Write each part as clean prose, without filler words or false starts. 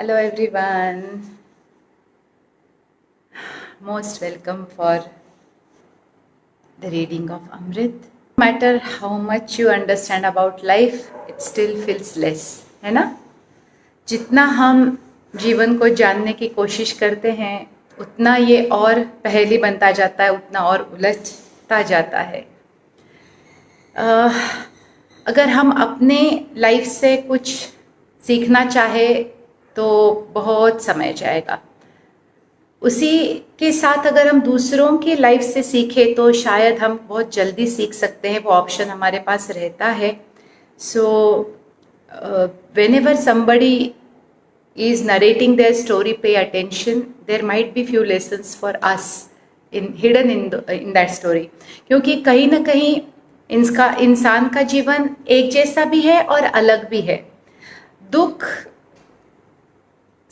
Hello everyone. Most welcome for the reading of Amrit. No matter how much you understand about life, it still feels less. है ना? जितना हम जीवन को जानने की कोशिश करते हैं उतना ये और पहेली बनता जाता है, उतना और उलझता जाता है। अगर हम अपने लाइफ से कुछ सीखना चाहे तो बहुत समय जाएगा। उसी के साथ अगर हम दूसरों की लाइफ से सीखें तो शायद हम बहुत जल्दी सीख सकते हैं, वो ऑप्शन हमारे पास रहता है। सो whenever somebody is narrating their story, pay attention. There might be few lessons for us hidden in that story. क्योंकि कहीं ना कहीं इंसान का जीवन एक जैसा भी है और अलग भी है। दुख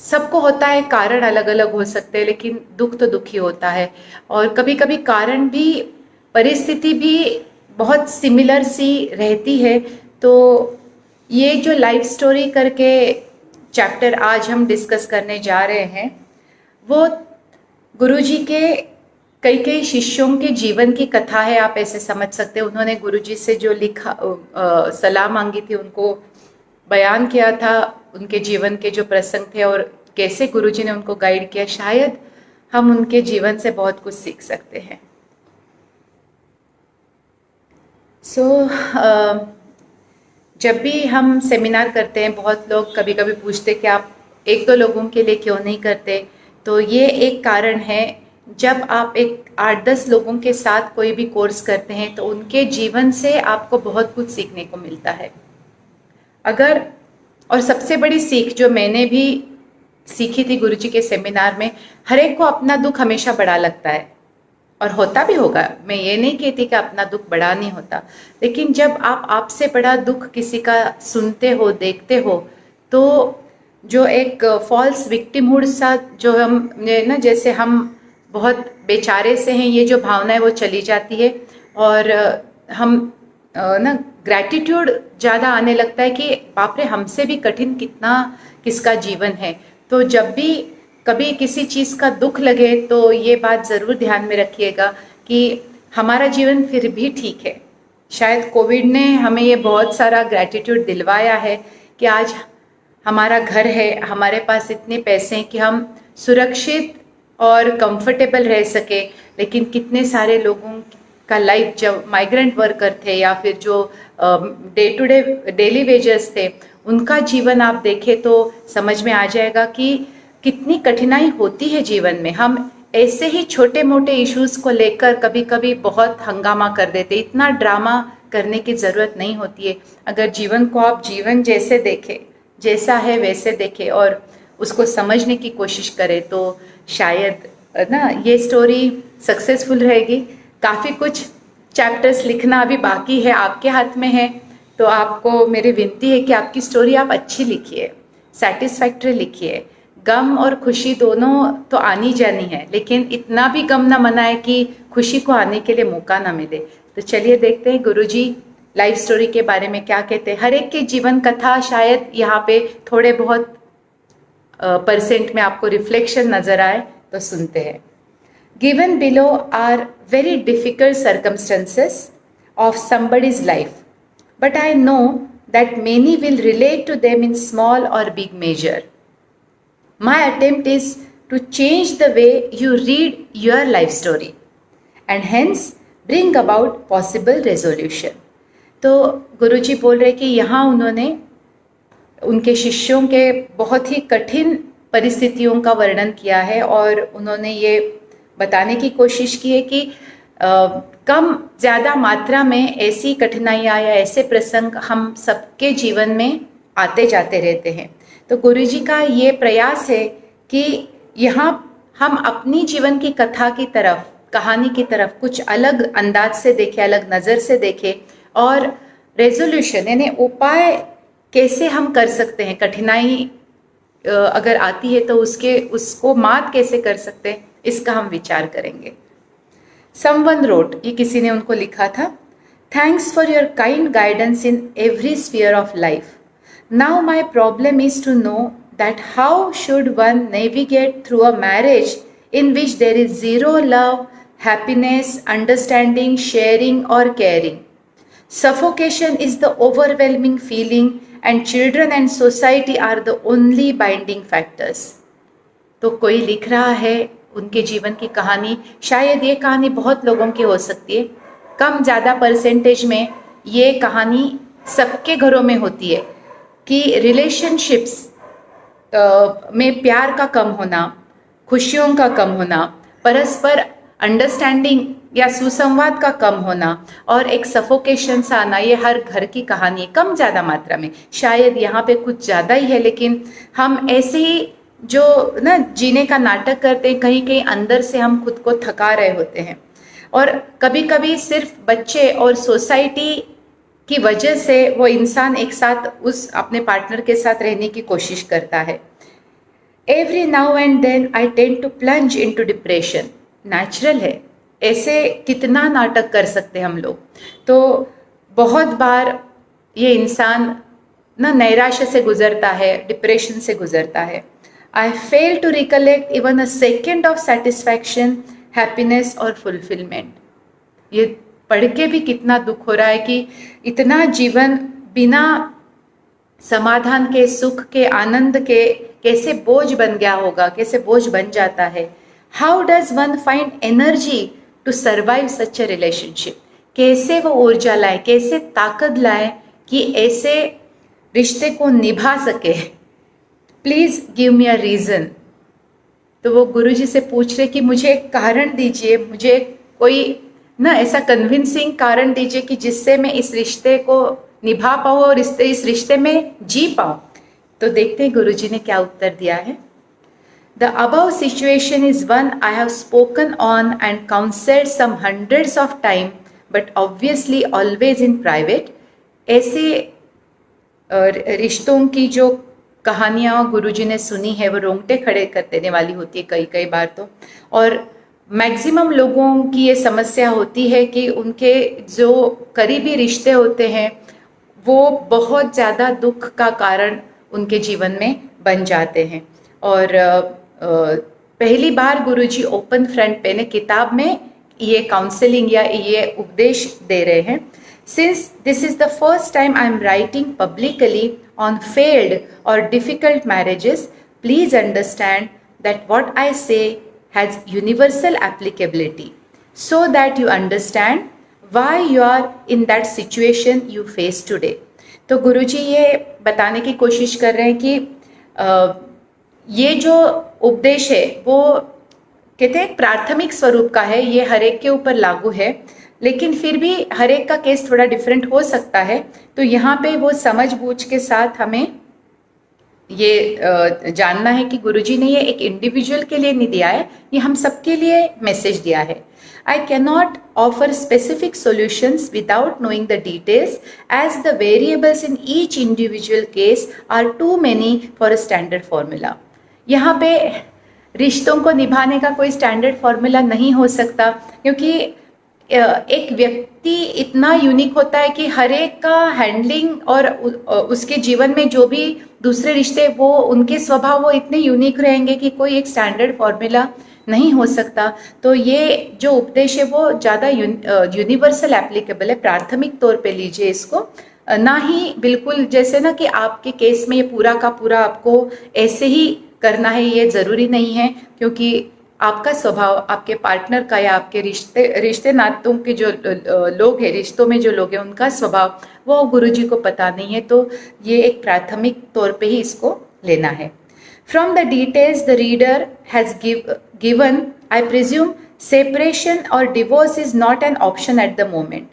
सबको होता है, कारण अलग अलग हो सकते हैं, लेकिन दुख तो दुख ही होता है। और कभी कभी कारण भी, परिस्थिति भी बहुत सिमिलर सी रहती है। तो ये जो लाइफ स्टोरी करके चैप्टर आज हम डिस्कस करने जा रहे हैं, वो गुरुजी के कई कई शिष्यों के जीवन की कथा है, आप ऐसे समझ सकते हैं। उन्होंने गुरुजी से जो लिखा सलाह मांगी थी, उनको बयान किया था, उनके जीवन के जो प्रसंग थे और कैसे गुरुजी ने उनको गाइड किया। शायद हम उनके जीवन से बहुत कुछ सीख सकते हैं। जब भी हम सेमिनार करते हैं, बहुत लोग कभी कभी पूछते कि आप एक दो लोगों के लिए क्यों नहीं करते। तो ये एक कारण है। जब आप एक 8-10 लोगों के साथ कोई भी कोर्स करते हैं तो उनके जीवन से आपको बहुत कुछ सीखने को मिलता है। और सबसे बड़ी सीख जो मैंने भी सीखी थी गुरुजी के सेमिनार में, हर एक को अपना दुख हमेशा बड़ा लगता है और होता भी होगा। मैं ये नहीं कहती कि अपना दुख बड़ा नहीं होता, लेकिन जब आप आपसे बड़ा दुख किसी का सुनते हो, देखते हो, तो जो एक फॉल्स विक्टिमहुड सा जो हम ना, जैसे हम बहुत बेचारे से हैं, ये जो भावना है वो चली जाती है। और हम ना ग्रैटिट्यूड ज़्यादा आने लगता है कि बाप रे, हमसे भी कठिन किसका जीवन है। तो जब भी कभी किसी चीज़ का दुख लगे तो ये बात ज़रूर ध्यान में रखिएगा कि हमारा जीवन फिर भी ठीक है। शायद कोविड ने हमें ये बहुत सारा ग्रैटिट्यूड दिलवाया है कि आज हमारा घर है, हमारे पास इतने पैसे हैं कि हम सुरक्षित और कंफर्टेबल रह सके। लेकिन कितने सारे लोगों का लाइफ, जब माइग्रेंट वर्कर थे या फिर जो day to day daily wagers थे, उनका जीवन आप देखें तो समझ में आ जाएगा कि कितनी कठिनाई होती है जीवन में। हम ऐसे ही छोटे मोटे इश्यूज को लेकर कभी कभी बहुत हंगामा कर देते। इतना ड्रामा करने की ज़रूरत नहीं होती है। अगर जीवन को आप जीवन जैसे देखें, जैसा है वैसे देखें और उसको समझने की कोशिश करें, तो शायद ना ये स्टोरी सक्सेसफुल रहेगी। काफ़ी कुछ चैप्टर्स लिखना अभी बाकी है, आपके हाथ में है। तो आपको मेरी विनती है कि आपकी स्टोरी आप अच्छी लिखिए, सेटिस्फैक्ट्री लिखिए। गम और खुशी दोनों तो आनी जानी है, लेकिन इतना भी गम ना मनाए कि खुशी को आने के लिए मौका ना मिले। तो चलिए देखते हैं गुरुजी लाइफ स्टोरी के बारे में क्या कहते हैं। हर एक के जीवन कथा शायद यहाँ पे थोड़े बहुत परसेंट में आपको रिफ्लेक्शन नजर आए, तो सुनते हैं। Given below are very difficult circumstances of somebody's life, but I know that many will relate to them in small or big measure. My attempt is to change the way you read your life story and hence bring about possible resolution. तो गुरुजी बोल रहे कि यहाँ उन्होंने उनके शिष्यों के बहुत ही कठिन परिस्थितियों का वर्णन किया है और उन्होंने ये बताने की कोशिश की है कि कम ज़्यादा मात्रा में ऐसी कठिनाइयाँ या ऐसे प्रसंग हम सबके जीवन में आते जाते रहते हैं। तो गुरुजी का ये प्रयास है कि यहाँ हम अपनी जीवन की कथा की तरफ, कहानी की तरफ कुछ अलग अंदाज से देखें, अलग नज़र से देखें और रेजोल्यूशन यानी उपाय कैसे हम कर सकते हैं। कठिनाई अगर आती है तो उसको मात कैसे कर सकते हैं, इसका हम विचार करेंगे। Someone wrote, ये किसी ने उनको लिखा था, Thanks for your kind guidance in every sphere of life. Now my problem is to know that how should one navigate through a marriage in which there is zero love, happiness, understanding, sharing or caring. Suffocation is the overwhelming feeling and children and society are the only binding factors. तो कोई लिख रहा है उनके जीवन की कहानी, शायद ये कहानी बहुत लोगों की हो सकती है, कम ज़्यादा परसेंटेज में ये कहानी सबके घरों में होती है कि रिलेशनशिप्स में प्यार का कम होना, खुशियों का कम होना, परस्पर अंडरस्टैंडिंग या सुसंवाद का कम होना और एक सफोकेशन सा आना, ये हर घर की कहानी है, कम ज़्यादा मात्रा में। शायद यहाँ पे कुछ ज़्यादा ही है, लेकिन हम ऐसे ही जो ना जीने का नाटक करते हैं, कहीं कहीं अंदर से हम खुद को थका रहे होते हैं। और कभी कभी सिर्फ बच्चे और सोसाइटी की वजह से वो इंसान एक साथ उस अपने पार्टनर के साथ रहने की कोशिश करता है। Every now and then I tend to plunge into depression. Natural है, ऐसे कितना नाटक कर सकते हैं हम लोग। तो बहुत बार ये इंसान ना नैराश्य से गुजरता है, डिप्रेशन से गुजरता है। I fail to recollect even a second of satisfaction, happiness और फुलफिलमेंट। ये पढ़ के भी कितना दुख हो रहा है कि इतना जीवन बिना समाधान के, सुख के, आनंद के कैसे बोझ बन गया होगा, कैसे बोझ बन जाता है। How does one find energy to survive such a relationship? कैसे वो ऊर्जा लाए, कैसे ताकत लाए कि ऐसे रिश्ते को निभा सके। Please give me a reason. तो वो गुरुजी से पूछ रहे कि मुझे एक कारण दीजिए, मुझे कोई ना ऐसा कन्विंसिंग कारण दीजिए कि जिससे मैं इस रिश्ते को निभा पाऊँ और इस रिश्ते में जी पाऊँ। तो देखते हैं गुरुजी ने क्या उत्तर दिया है। The above situation is one I have spoken on and counseled some hundreds of times, but obviously always in private. ऐसे रिश्तों की जो कहानियाँ गुरुजी ने सुनी है वो रोंगटे खड़े कर देने वाली होती है कई कई बार तो। और मैक्सिमम लोगों की ये समस्या होती है कि उनके जो करीबी रिश्ते होते हैं वो बहुत ज़्यादा दुख का कारण उनके जीवन में बन जाते हैं। और पहली बार गुरुजी ओपन फ्रंट पे ने किताब में ये काउंसलिंग या ये उपदेश दे रहे हैं। Since this is the first time I am writing publicly on failed और difficult marriages, please understand that what I say has universal applicability so that you understand why you are in that situation you face today. तो गुरुजी ये बताने की कोशिश कर रहे हैं कि ये जो उपदेश है वो कहते हैं प्राथमिक स्वरूप का है, ये हर एक के ऊपर लागू है, लेकिन फिर भी हर एक का केस थोड़ा डिफरेंट हो सकता है। तो यहाँ पे वो समझ बूझ के साथ हमें ये जानना है कि गुरुजी ने ये एक इंडिविजुअल के लिए नहीं दिया है, ये हम सबके लिए मैसेज दिया है। I cannot offer specific solutions without knowing the details, as the variables in each individual case are too many for a standard formula. यहाँ पे रिश्तों को निभाने का कोई स्टैंडर्ड फॉर्मूला नहीं हो सकता, क्योंकि एक व्यक्ति इतना यूनिक होता है कि हर एक का हैंडलिंग और उसके जीवन में जो भी दूसरे रिश्ते वो उनके स्वभाव वो इतने यूनिक रहेंगे कि कोई एक स्टैंडर्ड फॉर्मूला नहीं हो सकता। तो ये जो उपदेश है वो ज़्यादा यूनिवर्सल एप्लीकेबल है, प्राथमिक तौर पे लीजिए इसको, ना ही बिल्कुल जैसे ना कि आपके केस में ये पूरा का पूरा आपको ऐसे ही करना है, ये ज़रूरी नहीं है, क्योंकि आपका स्वभाव, आपके पार्टनर का या आपके रिश्ते नातों के जो लोग हैं, रिश्तों में जो लोग हैं, उनका स्वभाव वो गुरुजी को पता नहीं है। तो ये एक प्राथमिक तौर पे ही इसको लेना है। From the details the reader has given, I presume separation or divorce is not an option at the moment.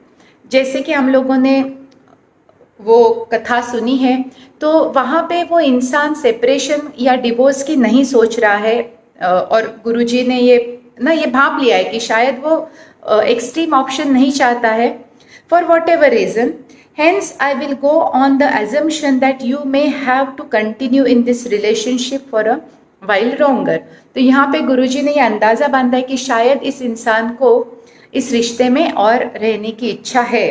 जैसे कि हम लोगों ने वो कथा सुनी है, तो वहाँ पे वो इंसान सेपरेशन या डिवोर्स की नहीं सोच रहा है, और गुरुजी ने ये भाप लिया है कि शायद वो एक्सट्रीम ऑप्शन नहीं चाहता है, for whatever reason. Hence, I will go on the assumption that you may have to continue in this relationship for a while longer. तो यहाँ पे गुरुजी ने ये अंदाज़ा बांधा है कि शायद इस इंसान को इस रिश्ते में और रहने की इच्छा है,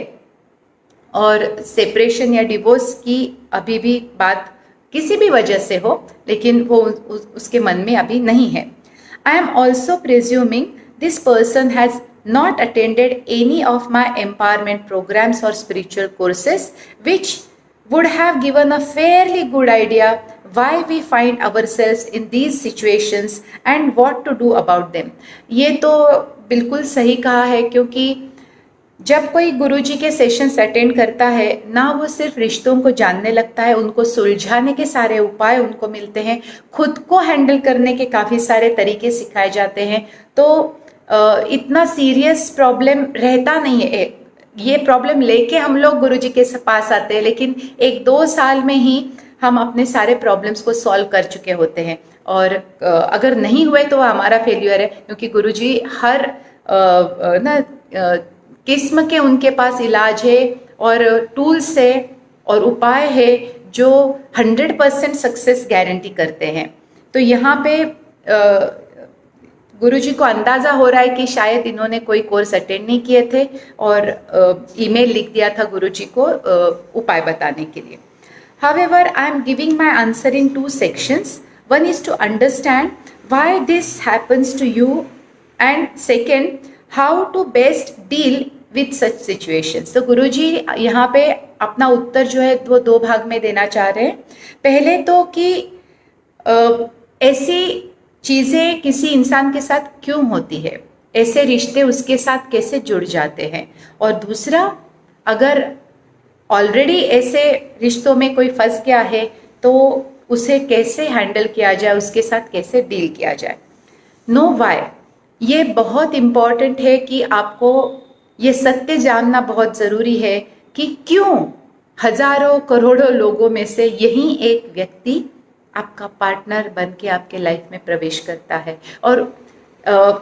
और सेपरेशन या डिवोर्स की अभी भी बात किसी भी वजह से हो, लेकिन वो उसके मन में अभी नहीं है. I am also presuming this person has not attended any of my empowerment programs or spiritual courses, which would have given a fairly good idea why we find ourselves in these situations and what to do about them. ये तो बिल्कुल सही कहा है, क्योंकि जब कोई गुरुजी के सेशंस अटेंड करता है ना, वो सिर्फ रिश्तों को जानने लगता है, उनको सुलझाने के सारे उपाय उनको मिलते हैं, खुद को हैंडल करने के काफ़ी सारे तरीके सिखाए जाते हैं. तो इतना सीरियस प्रॉब्लम रहता नहीं है. ये प्रॉब्लम लेके हम लोग गुरुजी के पास आते हैं, लेकिन 1-2 साल में ही हम अपने सारे प्रॉब्लम्स को सॉल्व कर चुके होते हैं. और अगर नहीं हुए तो हमारा फेल्यूर है, क्योंकि गुरुजी हर किस्म के उनके पास इलाज है और टूल्स है और उपाय है जो 100% सक्सेस गारंटी करते हैं. तो यहाँ पे गुरुजी को अंदाज़ा हो रहा है कि शायद इन्होंने कोई कोर्स अटेंड नहीं किए थे और ईमेल लिख दिया था गुरुजी को उपाय बताने के लिए. However, I am giving my answer in 2 sections. One is to understand why this happens to you, and second, how to best deal with such situations. तो गुरुजी यहाँ पे अपना उत्तर जो है वो 2 भाग में देना चाह रहे हैं. पहले तो कि ऐसी चीज़ें किसी इंसान के साथ क्यों होती है, ऐसे रिश्ते उसके साथ कैसे जुड़ जाते हैं, और दूसरा, अगर ऑलरेडी ऐसे रिश्तों में कोई फंस गया है तो उसे कैसे हैंडल किया जाए, उसके साथ कैसे डील किया जाए. नो वाई, ये बहुत इम्पॉर्टेंट है कि आपको ये सत्य जानना बहुत ज़रूरी है कि क्यों हजारों करोड़ों लोगों में से यही एक व्यक्ति आपका पार्टनर बन के आपके लाइफ में प्रवेश करता है. और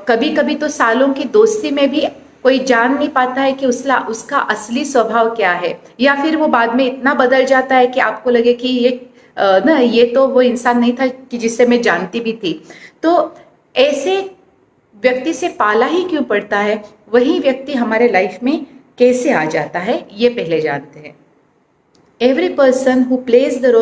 कभी कभी तो सालों की दोस्ती में भी कोई जान नहीं पाता है कि उसका असली स्वभाव क्या है, या फिर वो बाद में इतना बदल जाता है कि आपको लगे कि ये तो वो इंसान नहीं था कि जिसे मैं जानती भी थी. तो ऐसे व्यक्ति से पाला ही क्यों पड़ता है, वही व्यक्ति हमारे लाइफ में कैसे आ जाता है, ये पहले जानते हैं. Every person who plays the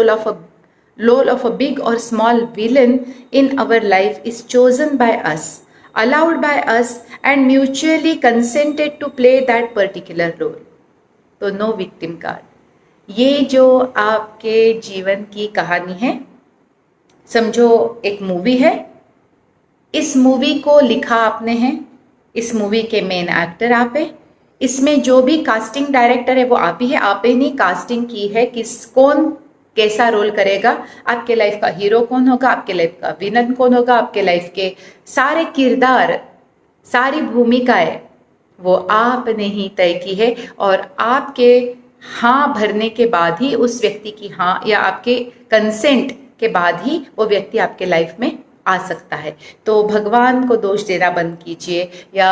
role of a big or small villain in our life is chosen by us, allowed by us, and mutually consented to play that particular role. तो no victim card. ये जो आपके जीवन की कहानी है, समझो एक मूवी है. इस मूवी को लिखा आपने है, इस मूवी के मेन एक्टर आप है, इसमें जो भी कास्टिंग डायरेक्टर है वो आप ही है. आप ही ने कास्टिंग की है कौन कैसा रोल करेगा, आपके लाइफ का हीरो कौन होगा, आपके लाइफ का विलन कौन होगा, आपके लाइफ के सारे किरदार, सारी भूमिकाएं वो आपने ही तय की है. और आपके हाँ भरने के बाद ही उस व्यक्ति की हाँ, या आपके कंसेंट के बाद ही वो व्यक्ति आपके लाइफ में आ सकता है. तो भगवान को दोष देना बंद कीजिए या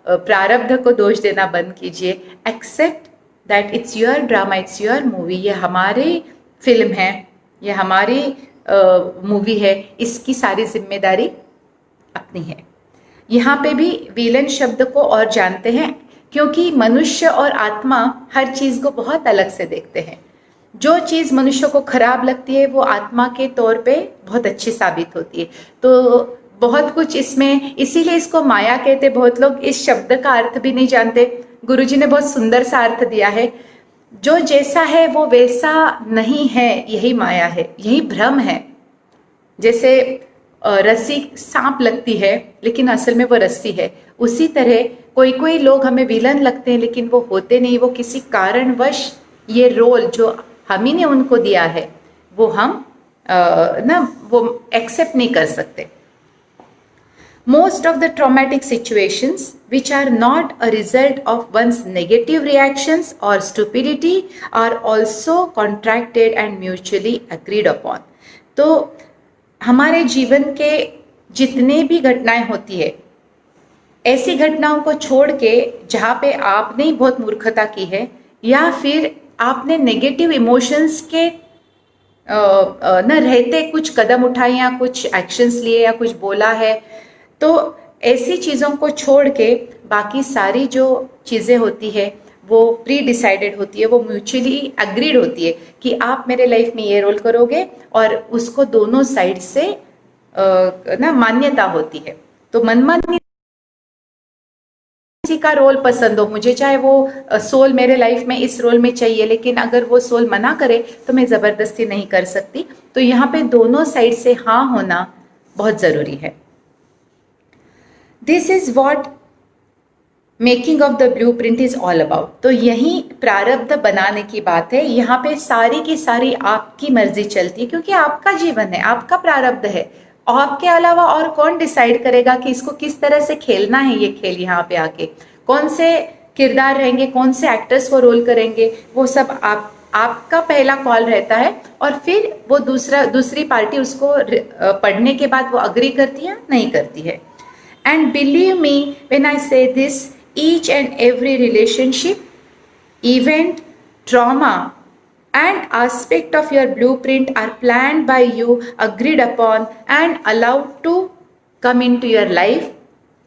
प्रारब्ध को दोष देना बंद कीजिए. Accept that it's your drama, it's your movie. ये हमारी फिल्म है, ये हमारी मूवी है, इसकी सारी जिम्मेदारी अपनी है. यहाँ पे भी विलन शब्द को और जानते हैं, क्योंकि मनुष्य और आत्मा हर चीज़ को बहुत अलग से देखते हैं. जो चीज़ मनुष्य को खराब लगती है वो आत्मा के तौर पे बहुत अच्छी साबित होती है. तो बहुत कुछ इसमें, इसीलिए इसको माया कहते. बहुत लोग इस शब्द का अर्थ भी नहीं जानते. गुरुजी ने बहुत सुंदर सा अर्थ दिया है. जो जैसा है वो वैसा नहीं है, यही माया है, यही भ्रम है. जैसे रस्सी सांप लगती है लेकिन असल में वो रस्सी है, उसी तरह कोई लोग हमें विलन लगते हैं लेकिन वो होते नहीं. वो किसी कारणवश ये रोल जो हम ही ने उनको दिया है वो हम वो एक्सेप्ट नहीं कर सकते. Most of the traumatic situations which are not a result of one's negative reactions or stupidity are also contracted and mutually agreed upon. तो हमारे जीवन के जितने भी घटनाएं होती है, ऐसी घटनाओं को छोड़ के जहाँ पे आपने ही बहुत मूर्खता की है या फिर आपने नेगेटिव इमोशंस के न रहते कुछ कदम उठाए या कुछ एक्शंस लिए या कुछ बोला है, तो ऐसी चीज़ों को छोड़ के बाकी सारी जो चीज़ें होती है वो प्री डिसाइडेड होती है, वो म्यूचुअली अग्रीड होती है कि आप मेरे लाइफ में ये रोल करोगे, और उसको दोनों साइड से ना मान्यता होती है। तो मनमानी किसी का रोल पसंद हो, मुझे चाहे वो सोल मेरे लाइफ में इस रोल में चाहिए, लेकिन अगर वो सोल मना करे तो मैं जबरदस्ती नहीं कर सकती। तो यहाँ पे दोनों साइड से हाँ होना बहुत जरूरी है। This is what making of the blue print is all about. तो यही प्रारब्ध बनाने की बात है। यहाँ पे सारी की सारी आपकी मर्जी चलती है, क्योंकि आपका जीवन है, आपका प्रारब्ध है। आपके अलावा और कौन डिसाइड करेगा कि इसको किस तरह से खेलना है ये खेल। यहाँ पे आके कौन से किरदार रहेंगे, कौन से एक्टर्स वो रोल करेंगे, वो सब आपका पहला कॉल रहता है। और फिर वो दूसरी पार्टी उसको पढ़ने के बाद वो अग्री करती है, नहीं करती है। And believe me when I say this, each and every relationship, event, trauma, and aspect of your blueprint are planned by you, agreed upon, and allowed to come into your life.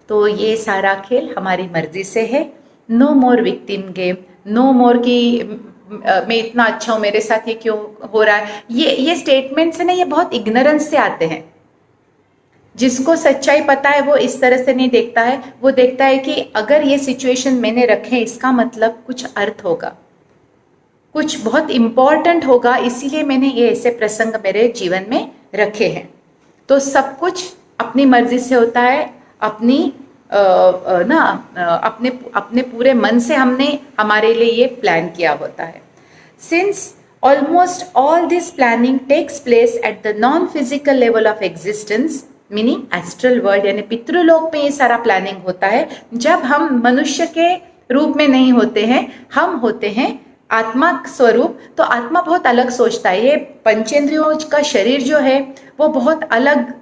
तो ये सारा खेल हमारी मर्जी से है। No मोर victim game, no मोर कि मैं इतना अच्छा हूँ, मेरे साथ ये क्यों हो रहा है। ये स्टेटमेंट्स है ना, ये बहुत इग्नोरेंस से आते हैं। जिसको सच्चाई पता है वो इस तरह से नहीं देखता है, वो देखता है कि अगर ये सिचुएशन मैंने रखे इसका मतलब कुछ अर्थ होगा, कुछ बहुत इंपॉर्टेंट होगा, इसीलिए मैंने ये ऐसे प्रसंग मेरे जीवन में रखे हैं। तो सब कुछ अपनी मर्जी से होता है, अपनी अपने पूरे मन से हमने हमारे लिए ये प्लान किया होता है। Since almost all this planning takes place at the non physical level of existence, meaning astral world, यानी पितृलोक में ये सारा प्लानिंग होता है। जब हम मनुष्य के रूप में नहीं होते हैं, हम होते हैं आत्मा स्वरूप। तो आत्मा बहुत अलग सोचता है। ये पंचेंद्रियों का शरीर जो है वो बहुत अलग,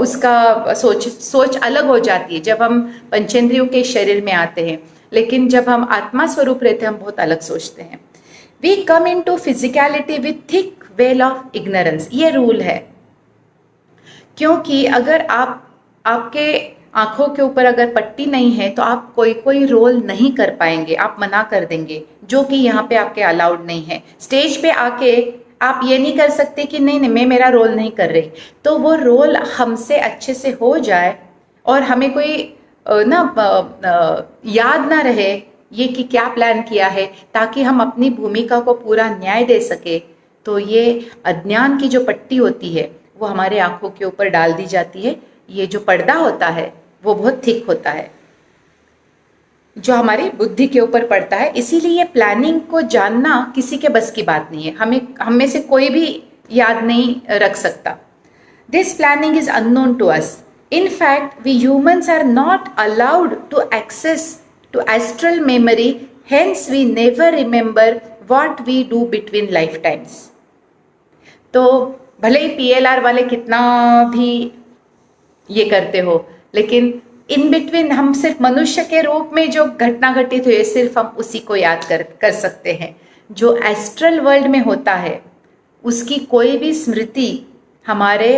उसका सोच अलग हो जाती है जब हम पंचेंद्रियों के शरीर में आते हैं। लेकिन जब हम आत्मा स्वरूप रहते हैं हम बहुत अलग सोचते हैं। We come into physicality with thick veil of ignorance, ये रूल है। क्योंकि अगर आपके आंखों के ऊपर अगर पट्टी नहीं है तो आप कोई रोल नहीं कर पाएंगे, आप मना कर देंगे, जो कि यहाँ पे आपके अलाउड नहीं है। स्टेज पे आके आप ये नहीं कर सकते कि नहीं नहीं मैं मेरा रोल नहीं कर रही। तो वो रोल हमसे अच्छे से हो जाए और हमें कोई याद ना रहे ये कि क्या प्लान किया है, ताकि हम अपनी भूमिका को पूरा न्याय दे सके। तो ये अज्ञान की जो पट्टी होती है वो हमारे आंखों के ऊपर डाल दी जाती है। ये जो पर्दा होता है वो बहुत थिक होता है जो हमारी बुद्धि के ऊपर पड़ता है। इसीलिए प्लानिंग को जानना किसी के बस की बात नहीं है। हम में से कोई भी याद नहीं रख सकता। This planning is unknown to us. In fact we humans are not allowed to access to astral memory, hence we never remember what we do between lifetimes. तो भले ही PLR वाले कितना भी ये करते हो, लेकिन इन बिटवीन हम सिर्फ मनुष्य के रूप में जो घटना घटित हुई है सिर्फ हम उसी को याद कर सकते हैं। जो एस्ट्रल वर्ल्ड में होता है उसकी कोई भी स्मृति हमारे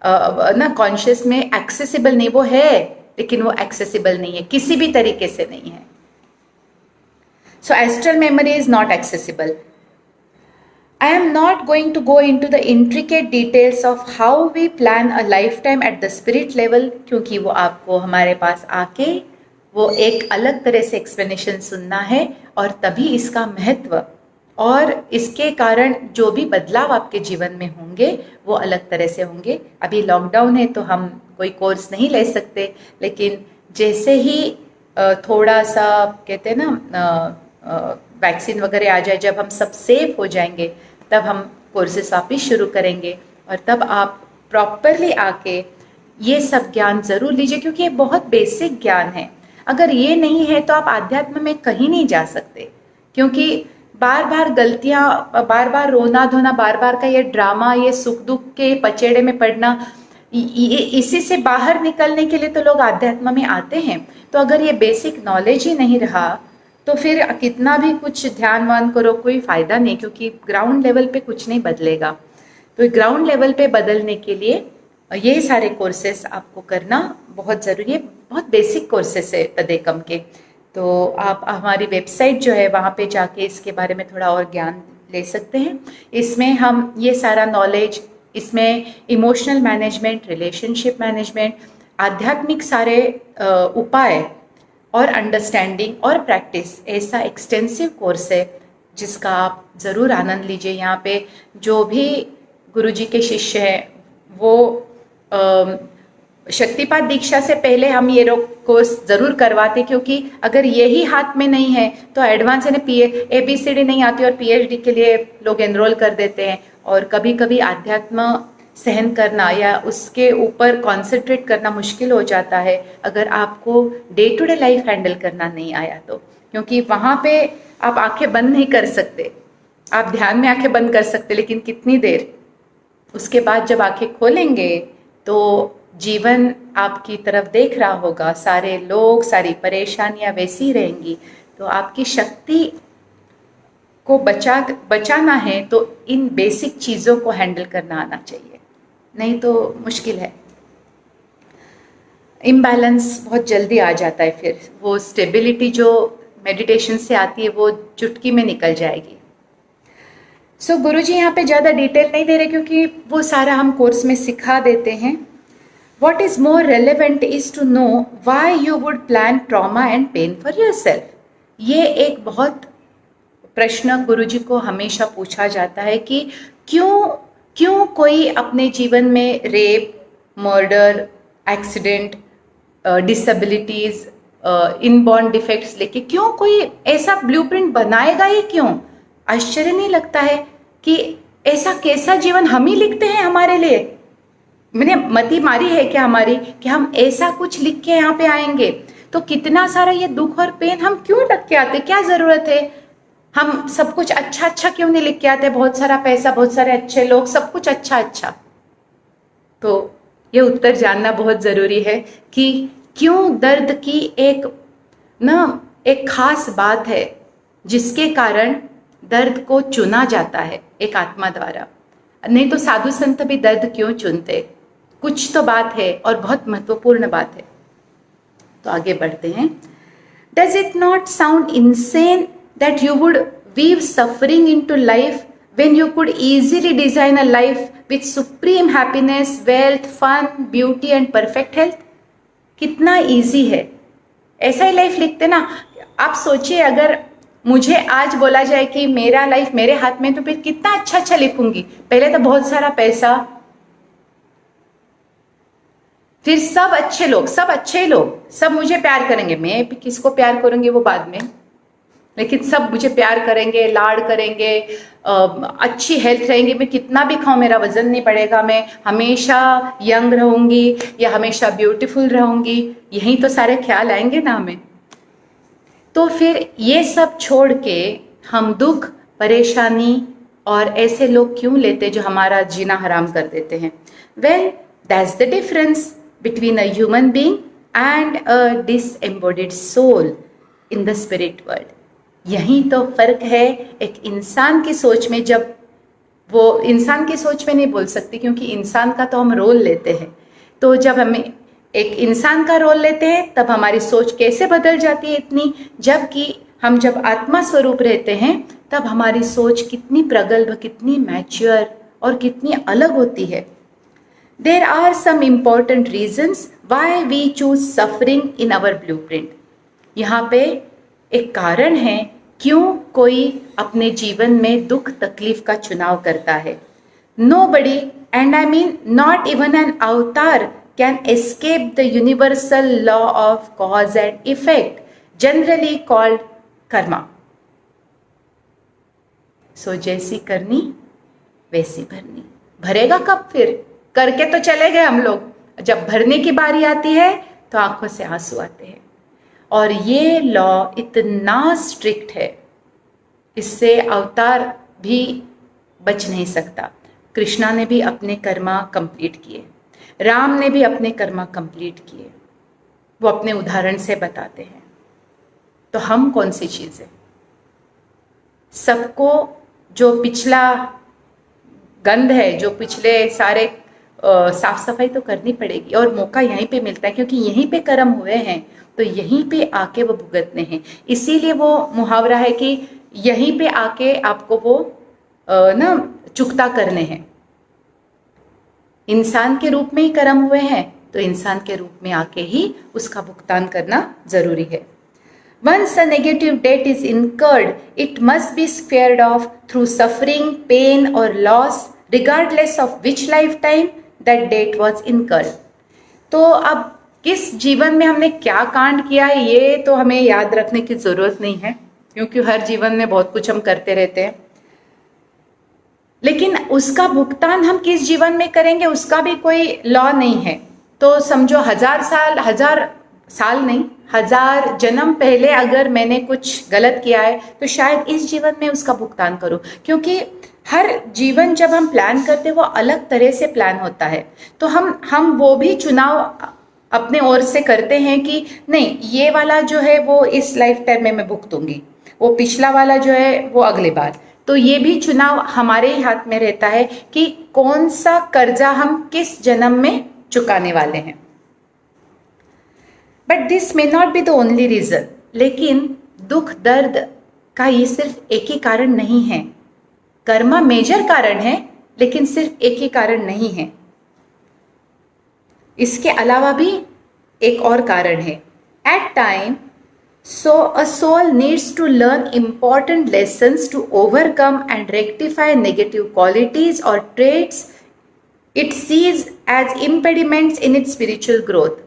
कॉन्शियस में एक्सेसिबल नहीं। वो है लेकिन वो एक्सेसिबल नहीं है, किसी भी तरीके से नहीं है। So astral memory is not accessible. I am not going to go into the intricate details of how we plan a lifetime at the spirit level, क्योंकि वो आपको हमारे पास आके वो एक अलग तरह से एक्सप्लेनेशन सुनना है, और तभी इसका महत्व और इसके कारण जो भी बदलाव आपके जीवन में होंगे वो अलग तरह से होंगे। अभी लॉकडाउन है तो हम कोई कोर्स नहीं ले सकते, लेकिन जैसे ही थोड़ा सा कहते हैं ना वैक्सीन वगैरह आ जाए, जब हम सब सेफ हो जाएंगे तब हम कोर्सेस वापस शुरू करेंगे। और तब आप प्रॉपरली आके ये सब ज्ञान ज़रूर लीजिए, क्योंकि ये बहुत बेसिक ज्ञान है। अगर ये नहीं है तो आप आध्यात्म में कहीं नहीं जा सकते, क्योंकि बार बार गलतियाँ, बार बार रोना धोना, बार बार का ये ड्रामा, ये सुख दुख के पचेड़े में पड़ना, इसी से बाहर निकलने के लिए तो लोग आध्यात्म में आते हैं। तो अगर ये बेसिक नॉलेज ही नहीं रहा तो फिर कितना भी कुछ ध्यान वान करो कोई फ़ायदा नहीं, क्योंकि ग्राउंड लेवल पे कुछ नहीं बदलेगा। तो ग्राउंड लेवल पे बदलने के लिए ये सारे कोर्सेस आपको करना बहुत ज़रूरी है। बहुत बेसिक कोर्सेस है तदेकम के। तो आप हमारी वेबसाइट जो है वहाँ पे जाके इसके बारे में थोड़ा और ज्ञान ले सकते हैं। इसमें हम ये सारा नॉलेज, इसमें इमोशनल मैनेजमेंट, रिलेशनशिप मैनेजमेंट, आध्यात्मिक सारे उपाय और अंडरस्टैंडिंग और प्रैक्टिस, ऐसा एक्सटेंसिव कोर्स है जिसका आप ज़रूर आनंद लीजिए। यहाँ पे जो भी गुरुजी के शिष्य हैं वो शक्तिपात दीक्षा से पहले हम ये कोर्स ज़रूर करवाते, क्योंकि अगर यही हाथ में नहीं है तो एडवांस यानी ABCD नहीं आती और PhD के लिए लोग एनरोल कर देते हैं। और कभी कभी आध्यात्म सहन करना या उसके ऊपर कॉन्सेंट्रेट करना मुश्किल हो जाता है अगर आपको day to day life handle करना नहीं आया तो, क्योंकि वहाँ पे आप आंखें बंद नहीं कर सकते। आप ध्यान में आंखें बंद कर सकते, लेकिन कितनी देर, उसके बाद जब आंखें खोलेंगे तो जीवन आपकी तरफ देख रहा होगा, सारे लोग, सारी परेशानियां वैसी रहेंगी। तो आपकी शक्ति को बचाना है तो इन बेसिक चीज़ों को हैंडल करना आना चाहिए, नहीं तो मुश्किल है। इम्बैलेंस बहुत जल्दी आ जाता है, फिर वो स्टेबिलिटी जो मेडिटेशन से आती है वो चुटकी में निकल जाएगी। सो गुरुजी यहाँ पे ज़्यादा डिटेल नहीं दे रहे क्योंकि वो सारा हम कोर्स में सिखा देते हैं। What is more relevant is to know why you would plan trauma and pain for yourself. ये एक बहुत प्रश्न गुरुजी को हमेशा पूछा जाता है कि क्यों कोई अपने जीवन में rape, murder, accident, disabilities, inborn defects लेके क्यों कोई ऐसा ब्लूप्रिंट बनाएगा ही क्यों? आश्चर्य नहीं लगता है कि ऐसा कैसा जीवन हम ही लिखते हैं हमारे लिए? मैंने मति मारी है क्या हमारी कि हम ऐसा कुछ लिख के यहाँ पे आएंगे? तो कितना सारा ये दुख और पेन हम क्यों लग के आते? क्या जरूरत है? हम सब कुछ अच्छा अच्छा क्यों नहीं लिख के आते? बहुत सारा पैसा, बहुत सारे अच्छे लोग, सब कुछ अच्छा अच्छा। तो ये उत्तर जानना बहुत जरूरी है कि क्यों दर्द की एक खास बात है जिसके कारण दर्द को चुना जाता है एक आत्मा द्वारा। नहीं तो साधु संत भी दर्द क्यों चुनते? कुछ तो बात है और बहुत महत्वपूर्ण बात है। तो आगे बढ़ते हैं। Does it not sound insane that you would weave suffering into life when you could easily design a life with supreme happiness, wealth, fun, beauty and perfect health? कितना इजी है, ऐसा ही लाइफ लिखते ना। आप सोचिए अगर मुझे आज बोला जाए कि मेरा लाइफ मेरे हाथ में, तो फिर कितना अच्छा अच्छा लिखूंगी। पहले तो बहुत सारा पैसा, फिर सब अच्छे लोग, सब मुझे प्यार करेंगे। मैं भी किसको प्यार करूंगी वो बाद में, लेकिन सब मुझे प्यार करेंगे, लाड करेंगे, अच्छी हेल्थ रहेंगी। मैं कितना भी खाऊं मेरा वजन नहीं बढ़ेगा, मैं हमेशा यंग रहूंगी या हमेशा ब्यूटीफुल रहूंगी। यही तो सारे ख्याल आएंगे ना हमें। तो फिर ये सब छोड़ के हम दुख, परेशानी और ऐसे लोग क्यों लेते जो हमारा जीना हराम कर देते हैं? Well, that's the difference between a human being and a disembodied soul in the spirit world. यही तो फर्क है एक इंसान की सोच में। जब वो इंसान की सोच में नहीं बोल सकती क्योंकि इंसान का तो हम रोल लेते हैं। तो जब हमें एक इंसान का रोल लेते हैं तब हमारी सोच कैसे बदल जाती है इतनी, जबकि हम जब आत्मा स्वरूप रहते हैं तब हमारी सोच कितनी प्रगल्भ, कितनी मैच्योर और कितनी अलग होती है। There are some important reasons why we choose suffering in our blueprint. यहाँ पे एक कारण है क्यों कोई अपने जीवन में दुख तकलीफ का चुनाव करता है। Nobody, and I mean not even an avatar, can escape the universal law of cause and effect, generally called karma. So जैसी करनी वैसी भरनी। भरेगा कब? फिर करके तो चले गए हम लोग, जब भरने की बारी आती है तो आंखों से आंसू आते हैं। और ये लॉ इतना स्ट्रिक्ट है, इससे अवतार भी बच नहीं सकता। कृष्णा ने भी अपने कर्मा कंप्लीट किए, राम ने भी अपने कर्मा कंप्लीट किए, वो अपने उदाहरण से बताते हैं। तो हम कौन सी चीज़ है? सबको जो पिछला गंध है, जो पिछले सारे साफ सफाई तो करनी पड़ेगी और मौका यहीं पे मिलता है क्योंकि यहीं पे कर्म हुए हैं तो यहीं पे आके वो भुगतने हैं। इसीलिए वो मुहावरा है कि यहीं पे आके आपको वो ना चुकता करने हैं। इंसान के रूप में ही कर्म हुए हैं तो इंसान के रूप में आके ही उसका भुगतान करना जरूरी है। Once a negative debt is incurred, it must be squared off through suffering, pain or loss, regardless of which lifetime that debt was incurred. तो अब किस जीवन में हमने क्या कांड किया है ये तो हमें याद रखने की जरूरत नहीं है, क्योंकि हर जीवन में बहुत कुछ हम करते रहते हैं, लेकिन उसका भुगतान हम किस जीवन में करेंगे उसका भी कोई लॉ नहीं है। तो समझो 1000 साल नहीं, 1000 जन्म पहले अगर मैंने कुछ गलत किया है तो शायद इस जीवन में उसका भुगतान करूं, क्योंकि हर जीवन जब हम प्लान करते हैं वो अलग तरह से प्लान होता है। तो हम वो भी चुनाव अपने ओर से करते हैं कि नहीं, ये वाला जो है वो इस लाइफ टाइम में मैं भुगतूंगी, वो पिछला वाला जो है वो अगले बार। तो ये भी चुनाव हमारे ही हाथ में रहता है कि कौन सा कर्जा हम किस जन्म में चुकाने वाले हैं। But this may not be the only reason. लेकिन दुख दर्द का ये सिर्फ एक ही कारण नहीं है। कर्म मेजर कारण है, लेकिन सिर्फ एक ही कारण नहीं है। इसके अलावा भी एक और कारण है। At time so a soul needs to learn important lessons to overcome and rectify negative qualities or traits it sees as impediments in its spiritual growth.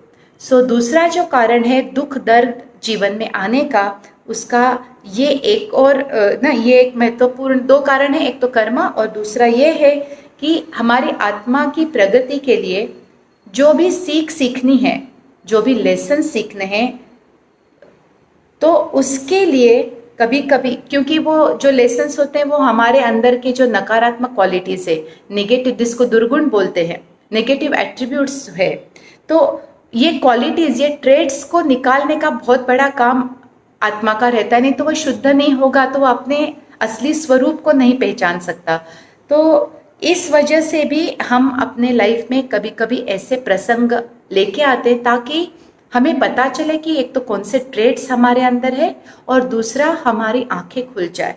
So दूसरा जो कारण है दुख दर्द जीवन में आने का, उसका ये एक और ये एक महत्वपूर्ण दो कारण है। एक तो कर्म और दूसरा ये है कि हमारी आत्मा की प्रगति के लिए जो भी सीखनी है, जो भी लेसन सीखने हैं, तो उसके लिए कभी कभी, क्योंकि वो जो लेसन्स होते हैं वो हमारे अंदर के जो नकारात्मक क्वालिटीज है, नेगेटिव, जिसको दुर्गुण बोलते हैं, नेगेटिव एट्रीब्यूट्स है, तो ये क्वालिटीज, ये ट्रेड्स को निकालने का बहुत बड़ा काम आत्मा का रहता है। नहीं तो वो शुद्ध नहीं होगा तो वो अपने असली स्वरूप को नहीं पहचान सकता। तो इस वजह से भी हम अपने लाइफ में कभी कभी ऐसे प्रसंग लेके आते हैं ताकि हमें पता चले कि एक तो कौन से ट्रेड्स हमारे अंदर है और दूसरा हमारी आंखें खुल जाए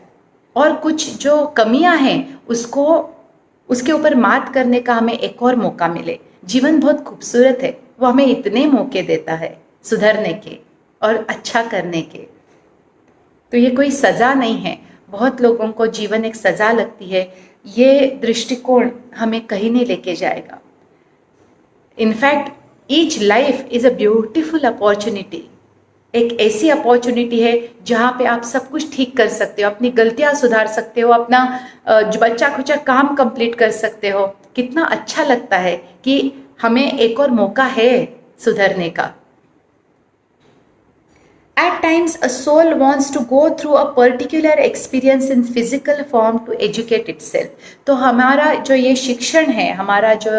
और कुछ जो कमियां हैं उसको, उसके ऊपर मात करने का हमें एक और मौका मिले। जीवन बहुत खूबसूरत है, वो हमें इतने मौके देता है सुधरने के और अच्छा करने के। तो ये कोई सजा नहीं है। बहुत लोगों को जीवन एक सजा लगती है। ये दृष्टिकोण हमें कहीं नहीं लेके जाएगा। In fact each life is a beautiful opportunity. एक ऐसी अपॉर्चुनिटी है जहाँ पे आप सब कुछ ठीक कर सकते हो, अपनी गलतियाँ सुधार सकते हो, अपना जो बच्चा खुचा काम कंप्लीट कर सकते हो। कितना अच्छा लगता है कि हमें एक और मौका है सुधरने का। At times, a soul wants to go through a particular experience in physical form to educate itself. तो हमारा जो ये शिक्षण है, हमारा जो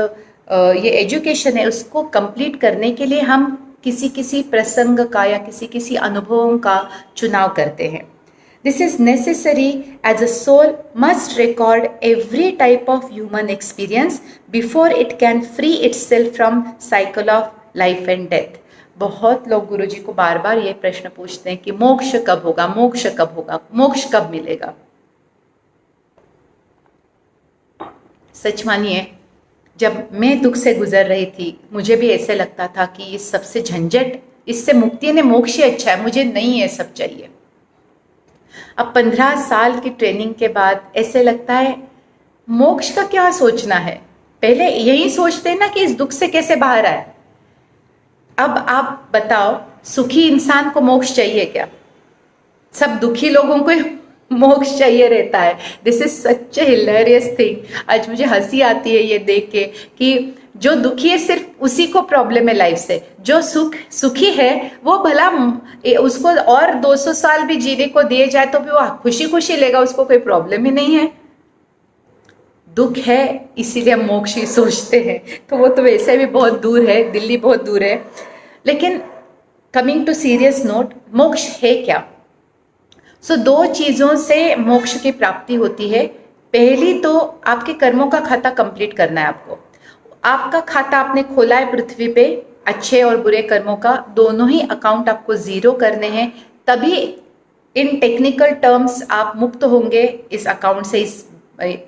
ये एजुकेशन है, उसको कंप्लीट करने के लिए हम किसी प्रसंग का या किसी अनुभवों का चुनाव करते हैं। This is necessary as a soul must record every type of human experience before it can free itself from cycle of life and death. बहुत लोग गुरुजी को बार बार ये प्रश्न पूछते हैं कि मोक्ष कब होगा, मोक्ष कब होगा, मोक्ष कब मिलेगा। सच मानिए, जब मैं दुख से गुजर रही थी मुझे भी ऐसे लगता था कि इस सबसे झंझट, इससे मुक्ति ने मोक्ष ही अच्छा है, मुझे नहीं ये सब चाहिए। अब 15 साल की ट्रेनिंग के बाद ऐसे लगता है मोक्ष का क्या सोचना है, पहले यही सोचते ना कि इस दुख से कैसे बाहर आए। अब आप बताओ, सुखी इंसान को मोक्ष चाहिए क्या? सब दुखी लोगों को मोक्ष चाहिए रहता है। This is such A hilarious thing. आज मुझे हंसी आती है ये देख के कि जो दुखी है सिर्फ उसी को प्रॉब्लम है लाइफ से, जो सुखी है वो भला उसको और 200 साल भी जीने को दिए जाए तो भी वो खुशी खुशी लेगा, उसको कोई प्रॉब्लम ही नहीं है। दुख है इसीलिए हम मोक्ष ही सोचते हैं, तो वो तो वैसे भी बहुत दूर है, दिल्ली बहुत दूर है। लेकिन कमिंग टू सीरियस नोट, मोक्ष है क्या? सो दो चीजों से मोक्ष की प्राप्ति होती है। पहली तो आपके कर्मों का खाता कंप्लीट करना है आपको। आपका खाता आपने खोला है पृथ्वी पे, अच्छे और बुरे कर्मों का दोनों ही अकाउंट आपको जीरो करने हैं, तभी इन टेक्निकल टर्म्स आप मुक्त होंगे इस अकाउंट से,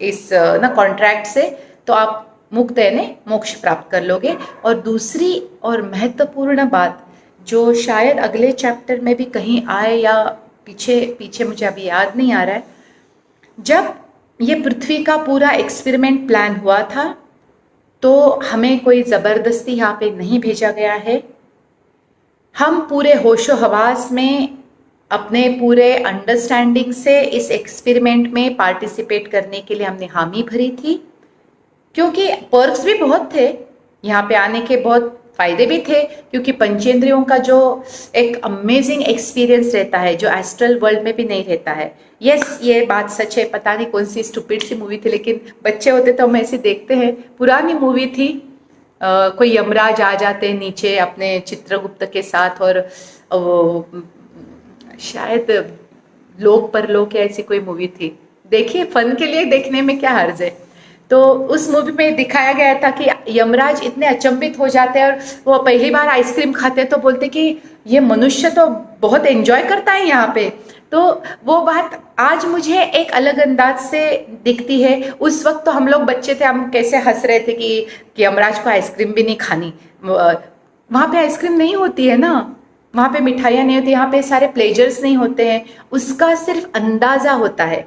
इस ना कॉन्ट्रैक्ट से। तो आप मुक्त यानी मोक्ष प्राप्त कर लोगे। और दूसरी और महत्वपूर्ण बात जो शायद अगले चैप्टर में भी कहीं आए या पीछे पीछे मुझे अभी याद नहीं आ रहा है, जब ये पृथ्वी का पूरा एक्सपेरिमेंट प्लान हुआ था तो हमें कोई ज़बरदस्ती यहाँ पे नहीं भेजा गया है। हम पूरे होशो हवास में अपने पूरे अंडरस्टैंडिंग से इस एक्सपेरिमेंट में पार्टिसिपेट करने के लिए हमने हामी भरी थी, क्योंकि पर्क्स भी बहुत थे, यहाँ पे आने के बहुत फायदे भी थे, क्योंकि पंचेंद्रियों का जो एक अमेजिंग एक्सपीरियंस रहता है जो एस्ट्रल वर्ल्ड में भी नहीं रहता है। यस, ये बात सच है। पता नहीं कौन सी स्टूपिड सी मूवी थी, लेकिन बच्चे होते तो हम ऐसे देखते हैं। पुरानी मूवी थी, कोई यमराज आ जाते हैं नीचे अपने चित्रगुप्त के साथ, और वो शायद लोक परलोक ऐसी कोई मूवी थी। देखिए, फन के लिए देखने में क्या हर्ज है। तो उस मूवी में दिखाया गया था कि यमराज इतने अचंभित हो जाते हैं और वो पहली बार आइसक्रीम खाते हैं तो बोलते कि ये मनुष्य तो बहुत एंजॉय करता है यहाँ पे। तो वो बात आज मुझे एक अलग अंदाज से दिखती है। उस वक्त तो हम लोग बच्चे थे, हम कैसे हंस रहे थे कि यमराज को आइसक्रीम भी नहीं खानी। वहाँ पे आइसक्रीम नहीं होती है ना, वहाँ पे मिठाइयाँ नहीं होती, यहाँ पे सारे प्लेजर्स नहीं होते हैं, उसका सिर्फ अंदाजा होता है।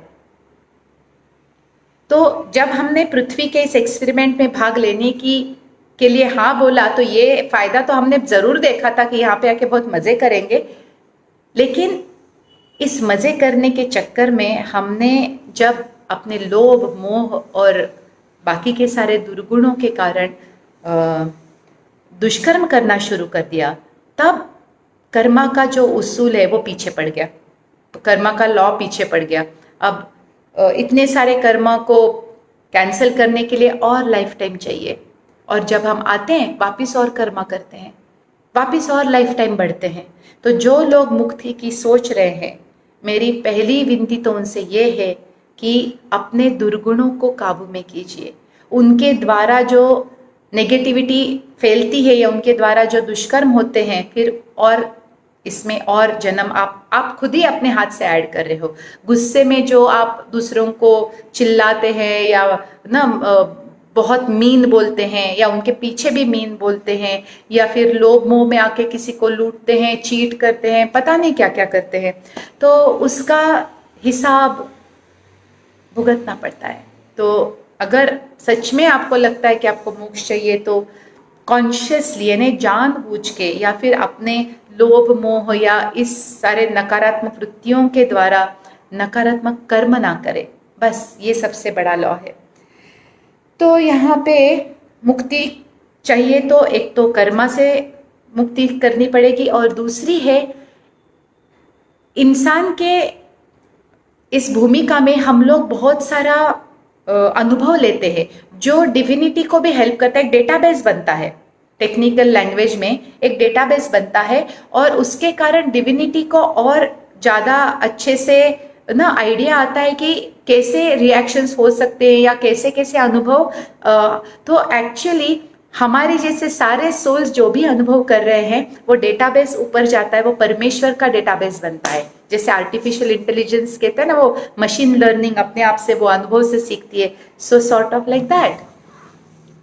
तो जब हमने पृथ्वी के इस एक्सपेरिमेंट में भाग लेने के लिए हाँ बोला, तो ये फायदा तो हमने जरूर देखा था कि यहाँ पे आके बहुत मजे करेंगे। लेकिन इस मजे करने के चक्कर में हमने जब अपने लोभ, मोह और बाकी के सारे दुर्गुणों के कारण दुष्कर्म करना शुरू कर दिया, तब कर्मा का जो उसूल है वो पीछे पड़ गया, कर्मा का लॉ पीछे पड़ गया। अब इतने सारे कर्मा को कैंसिल करने के लिए और लाइफ टाइम चाहिए, और जब हम आते हैं वापिस और कर्मा करते हैं, वापिस और लाइफ टाइम बढ़ते हैं। तो जो लोग मुक्ति की सोच रहे हैं, मेरी पहली विनती तो उनसे ये है कि अपने दुर्गुणों को काबू में कीजिए। उनके द्वारा जो नेगेटिविटी फैलती है या उनके द्वारा जो दुष्कर्म होते हैं, फिर और इसमें और जन्म आप खुद ही अपने हाथ से ऐड कर रहे हो। गुस्से में जो आप दूसरों को चिल्लाते हैं या ना बहुत मीन बोलते हैं, या उनके पीछे भी मीन बोलते हैं, या फिर लोभ मोह में आके किसी को लूटते हैं, चीट करते हैं, पता नहीं क्या क्या करते हैं, तो उसका हिसाब भुगतना पड़ता है। तो अगर सच में आपको लगता है कि आपको मोक्ष चाहिए, तो कॉन्शियसली यानी जानबूझ के या फिर अपने लोभ मोह या इस सारे नकारात्मक वृत्तियों के द्वारा नकारात्मक कर्म ना करें। बस ये सबसे बड़ा लॉ है। तो यहाँ पे मुक्ति चाहिए तो एक तो कर्मा से मुक्ति करनी पड़ेगी, और दूसरी है इंसान के इस भूमिका में हम लोग बहुत सारा अनुभव लेते हैं जो डिविनिटी को भी हेल्प करता है। एक डेटाबेस बनता है, टेक्निकल लैंग्वेज में एक डेटाबेस बनता है, और उसके कारण डिविनिटी को और ज़्यादा अच्छे से ना आइडिया आता है कि कैसे रिएक्शंस हो सकते हैं या कैसे कैसे अनुभव। तो एक्चुअली हमारे जैसे सारे सोल्स जो भी अनुभव कर रहे हैं, वो डेटाबेस ऊपर जाता है, वो परमेश्वर का डेटाबेस बनता है। जैसे आर्टिफिशियल इंटेलिजेंस कहते हैं ना, वो मशीन लर्निंग अपने आप से वो अनुभव से सीखती है। सो सॉर्ट ऑफ लाइक दैट।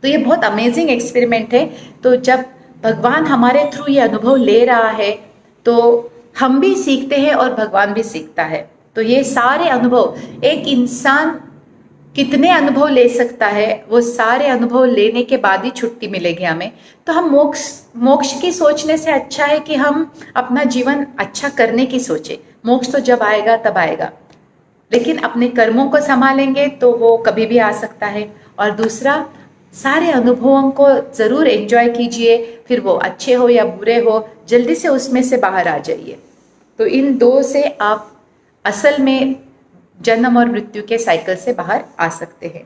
तो ये बहुत अमेजिंग एक्सपेरिमेंट है। तो जब भगवान हमारे थ्रू ये अनुभव ले रहा है, तो हम भी सीखते हैं और भगवान भी सीखता है। तो ये सारे अनुभव, एक इंसान कितने अनुभव ले सकता है, वो सारे अनुभव लेने के बाद ही छुट्टी मिलेगी हमें। तो हम मोक्ष की सोचने से अच्छा है कि हम अपना जीवन अच्छा करने की सोचे। मोक्ष तो जब आएगा तब आएगा, लेकिन अपने कर्मों को संभालेंगे तो वो कभी भी आ सकता है। और दूसरा, सारे अनुभवों को ज़रूर एंजॉय कीजिए, फिर वो अच्छे हो या बुरे हो, जल्दी से उसमें से बाहर आ जाइए। तो इन दो से आप असल में जन्म और मृत्यु के साइकिल से बाहर आ सकते हैं।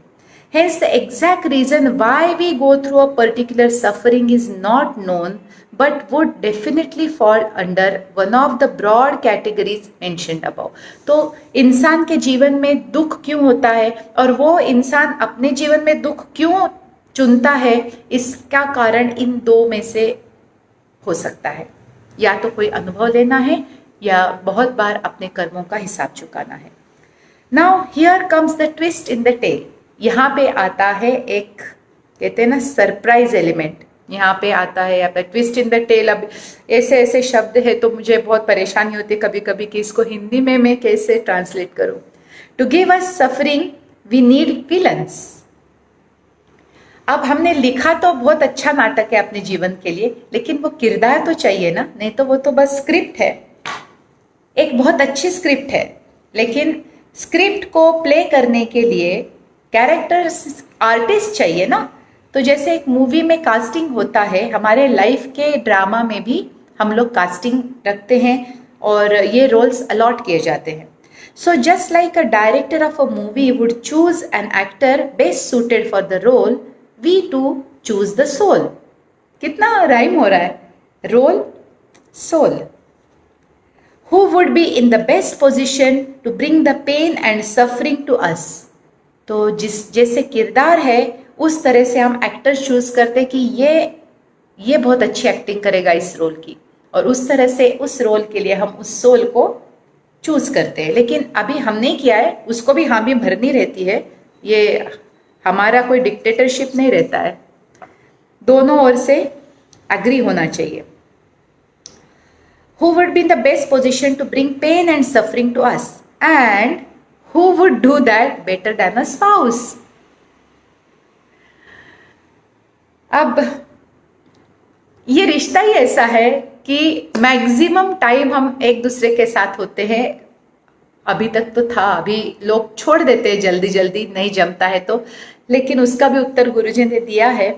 Hence the exact reason why we go through a particular suffering is not known, but would definitely fall under one of the broad categories mentioned above. तो इंसान के जीवन में दुख क्यों होता है और वो इंसान अपने जीवन में दुख क्यों चुनता है, इसका कारण इन दो में से हो सकता है। या तो कोई अनुभव लेना है या बहुत बार अपने कर्मों का हिसाब चुकाना है। Now here comes the twist in the tale. यहाँ पे आता है एक, कहते हैं ना, सरप्राइज एलिमेंट। यहाँ पे आता है आपका ट्विस्ट इन द टेल। अब ऐसे ऐसे शब्द है तो मुझे बहुत परेशानी होती है कभी कभी कि इसको हिंदी में मैं कैसे ट्रांसलेट करूँ। To give us suffering we need villains. अब हमने लिखा तो बहुत अच्छा नाटक है अपने जीवन के लिए, लेकिन वो किरदार तो चाहिए ना, नहीं तो वो तो बस स्क्रिप्ट है, एक बहुत अच्छी स्क्रिप्ट है, लेकिन स्क्रिप्ट को प्ले करने के लिए कैरेक्टर्स आर्टिस्ट चाहिए ना। तो जैसे एक मूवी में कास्टिंग होता है, हमारे लाइफ के ड्रामा में भी हम लोग कास्टिंग रखते हैं और ये रोल्स अलॉट किए जाते हैं। So just like a director of a movie would choose an actor best suited for the role, we too choose the soul. कितना राइम हो रहा है, role soul. Who would be in the best position to bring the pain and suffering to us? तो जैसे किरदार है उस तरह से हम एक्टर चूज करते कि ये बहुत अच्छी एक्टिंग करेगा इस रोल की, और उस तरह से उस रोल के लिए हम उस सोल को चूज करते हैं। लेकिन अभी हमने किया है, उसको भी हामी भरनी रहती है, ये हमारा कोई डिक्टेटरशिप नहीं रहता है, दोनों ओर से एग्री होना चाहिए। Who would be in the best position to bring pain and suffering to us? And who would do that better than a spouse? अब ये रिश्ता ही ऐसा है कि मैक्सिमम टाइम हम एक दूसरे के साथ होते हैं। अभी तक तो था, अभी लोग छोड़ देते हैं जल्दी जल्दी, नहीं जमता है तो, लेकिन उसका भी उत्तर गुरुजी ने दिया है।